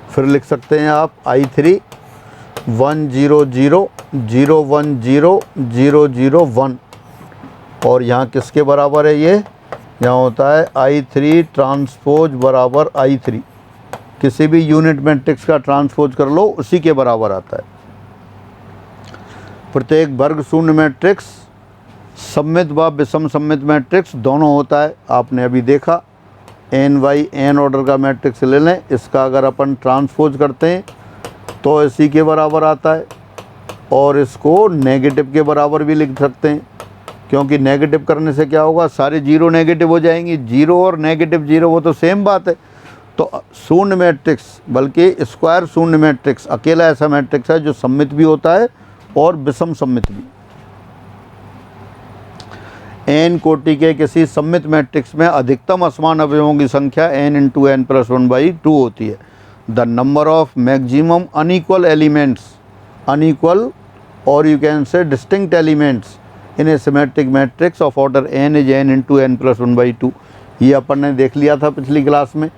फिर लिख सकते हैं आप I3 1 0 0 0 1 0 0 0 1, और यहाँ किसके बराबर है ये, यहाँ होता है I3 ट्रांसपोज बराबर I3। किसी भी यूनिट मैट्रिक्स का ट्रांसपोज कर लो, उसी के बराबर आता है। प्रत्येक वर्ग शून्य मैट्रिक्स सममित व विषम सममित मैट्रिक्स दोनों होता है, आपने अभी देखा। n/n ऑर्डर का मैट्रिक्स ले लें, इसका अगर अपन ट्रांसपोज करते हैं तो इसी के बराबर आता है, और इसको नेगेटिव के बराबर भी लिख सकते हैं, क्योंकि नेगेटिव करने से क्या होगा, सारे जीरो नेगेटिव हो जाएंगी। जीरो और नेगेटिव जीरो वो तो सेम बात है। तो शून्य मैट्रिक्स, बल्कि स्क्वायर शून्य मैट्रिक्स अकेला ऐसा मैट्रिक्स है जो सममित भी होता है और विषम सममित भी। n कोटि के किसी सममित मैट्रिक्स में अधिकतम असमान अवयवों की संख्या n × n + 1/2 होती है। The number of maximum unequal elements, unequal और you can say distinct elements in a symmetric matrix of order n is n × n + 1/2। ये अपन ने देख लिया था पिछली क्लास में।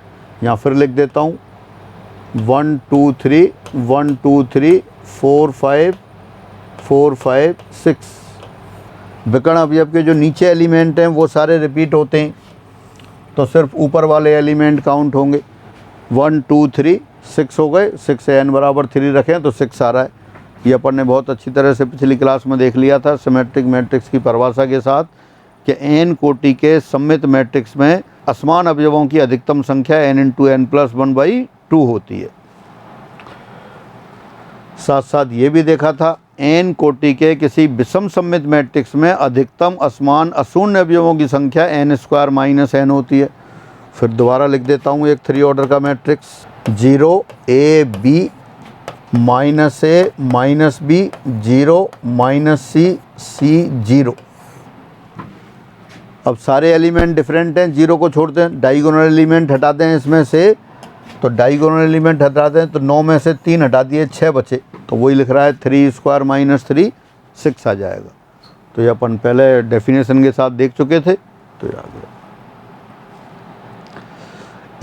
यहाँ फिर लिख देता हूँ 1 2 3 1 2 3 4 5 4 5 6। विकर्ण अवयव के जो नीचे एलिमेंट हैं वो सारे रिपीट होते हैं, तो सिर्फ ऊपर वाले एलिमेंट काउंट होंगे। 1 2 3 6 हो गए, 6 से n बराबर 3 रखें तो 6 आ रहा है। ये अपन ने बहुत अच्छी तरह से पिछली क्लास में देख लिया था सिमेट्रिक मैट्रिक्स की परिभाषा के साथ कि n कोटि के सममित मैट्रिक्स में असमान अवयवों की अधिकतम संख्या n × n + 1/2 होती है। साथ साथ ये भी देखा था n कोटि के किसी विषम सममित मैट्रिक्स में अधिकतम असमान अशून्य अवयवों की संख्या n² - n होती है। फिर दोबारा लिख देता हूँ एक 3 ऑर्डर का matrix 0 A B -A -B 0 -C C 0। अब सारे एलिमेंट डिफरेंट हैं, 0 को छोड़ते हैं, डायगोनल एलिमेंट हटा दें इसमें से, तो डायगोनल एलिमेंट हटा दें तो 9 में से 3 हटा दिए, 6 बचे, तो वही लिख रहा है 3² - 3 6 आ जाएगा। तो ये अपन पहले डेफिनेशन के साथ देख चुके थे, तो ये आ गया।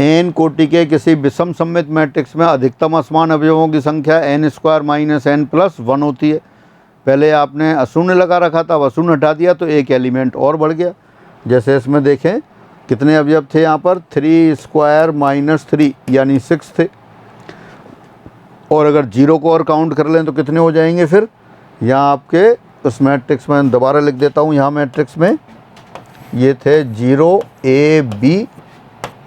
n कोटि के किसी विषम सममित मैट्रिक्स में अधिकतम असमान अवयवों की संख्या n² - n + 1 होती है। पहले आपने अशून्य लगा रखा था, अब अशून्य हटा दिया तो एक एलिमेंट और बढ़ गया। जैसे इसमें देखें कितने अवयव थे यहाँ पर, 3² - 3 यानी 6 थे, और अगर 0 को और काउंट कर लें तो कितने हो जाएंगे फिर, यहाँ आपके उस मैट्रिक्स में दोबारा लिख देता हूँ, यहाँ मैट्रिक्स में ये थे 0 A B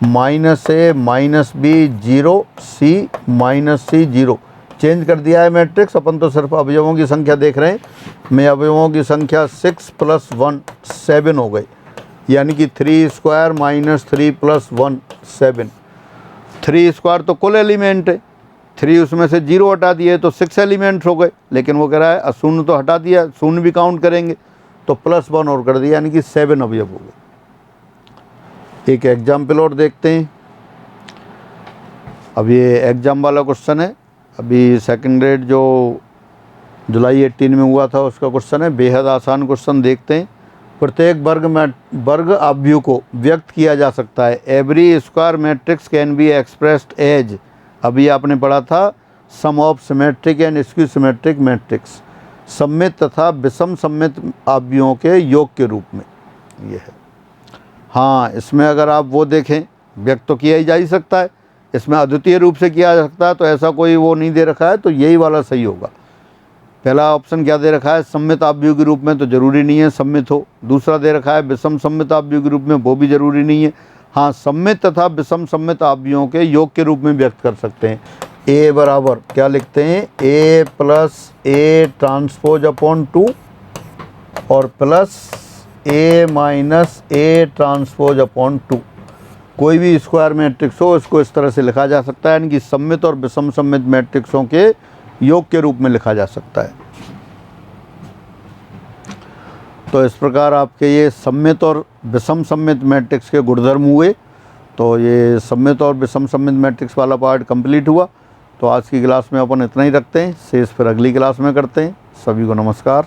-A -B 0 C -C 0, change कर दिया है मैट्रिक्स। अपन तो सिर्फ अवयवों की संख्या देख रहे हैं। मैं अवयवों की संख्या 6 + 1 7 हो गई, यानी कि 3² - 3 + 1 7। 3² तो कुल एलिमेंट है, 3 उसमें से 0 हटा दिए तो 6 एलिमेंट हो गए। लेकिन वो कह रहा है अशून्य तो हटा दिया, शून्य भी काउंट करेंगे तो +1 और कर दिया, यानी कि 7 अवयव हो गए। एक एग्जाम्पल और देखते हैं। अब ये एग्जाम वाला क्वेश्चन है, अभी सेकंड ग्रेड जो जुलाई 18 में हुआ था उसका क्वेश्चन है, बेहद आसान क्वेश्चन। देखते हैं। प्रत्येक वर्ग अवयव को व्यक्त किया जा सकता है। Every square matrix can be expressed as, अभी आपने पढ़ा था, sum of symmetric and skew symmetric matrix, सममित तथा विषम सममित अवयवों के योग के रूप में ये है। हाँ, इसमें अगर आप वो देखें, व्यक्त तो किया ही जा ही सकता है, इसमें अद्वितीय रूप से किया जा सकता है, तो ऐसा कोई वो नहीं दे रखा है, तो यही वाला सही होगा। पहला ऑप्शन क्या दे रखा है, सममित अवयव के रूप में, तो ज़रूरी नहीं है सममित हो। दूसरा दे रखा है विषम सममित अवयव के रूप में, वो भी ज़रूरी नहीं है। हाँ, सममित तथा विषम सममित अवयवों के योग के रूप में व्यक्त कर सकते हैं। ए बराबर क्या लिखते हैं, A + A ट्रांसपोज अपॉन 2 और plus A - A transpose upon 2। कोई भी स्क्वायर मैट्रिक्स हो, इसको इस तरह से लिखा जा सकता है, यानी कि सममित और विषम सममित मैट्रिक्सों के योग के रूप में लिखा जा सकता है। तो इस प्रकार आपके ये सममित और विषम सममित मैट्रिक्स के गुणधर्म हुए। तो ये सममित और विषम सममित मैट्रिक्स वाला पार्ट कंप्लीट हुआ। तो आज की क्लास में अपन इतना ही रखते हैं, शेष फिर अगली क्लास में करते हैं। सभी को नमस्कार।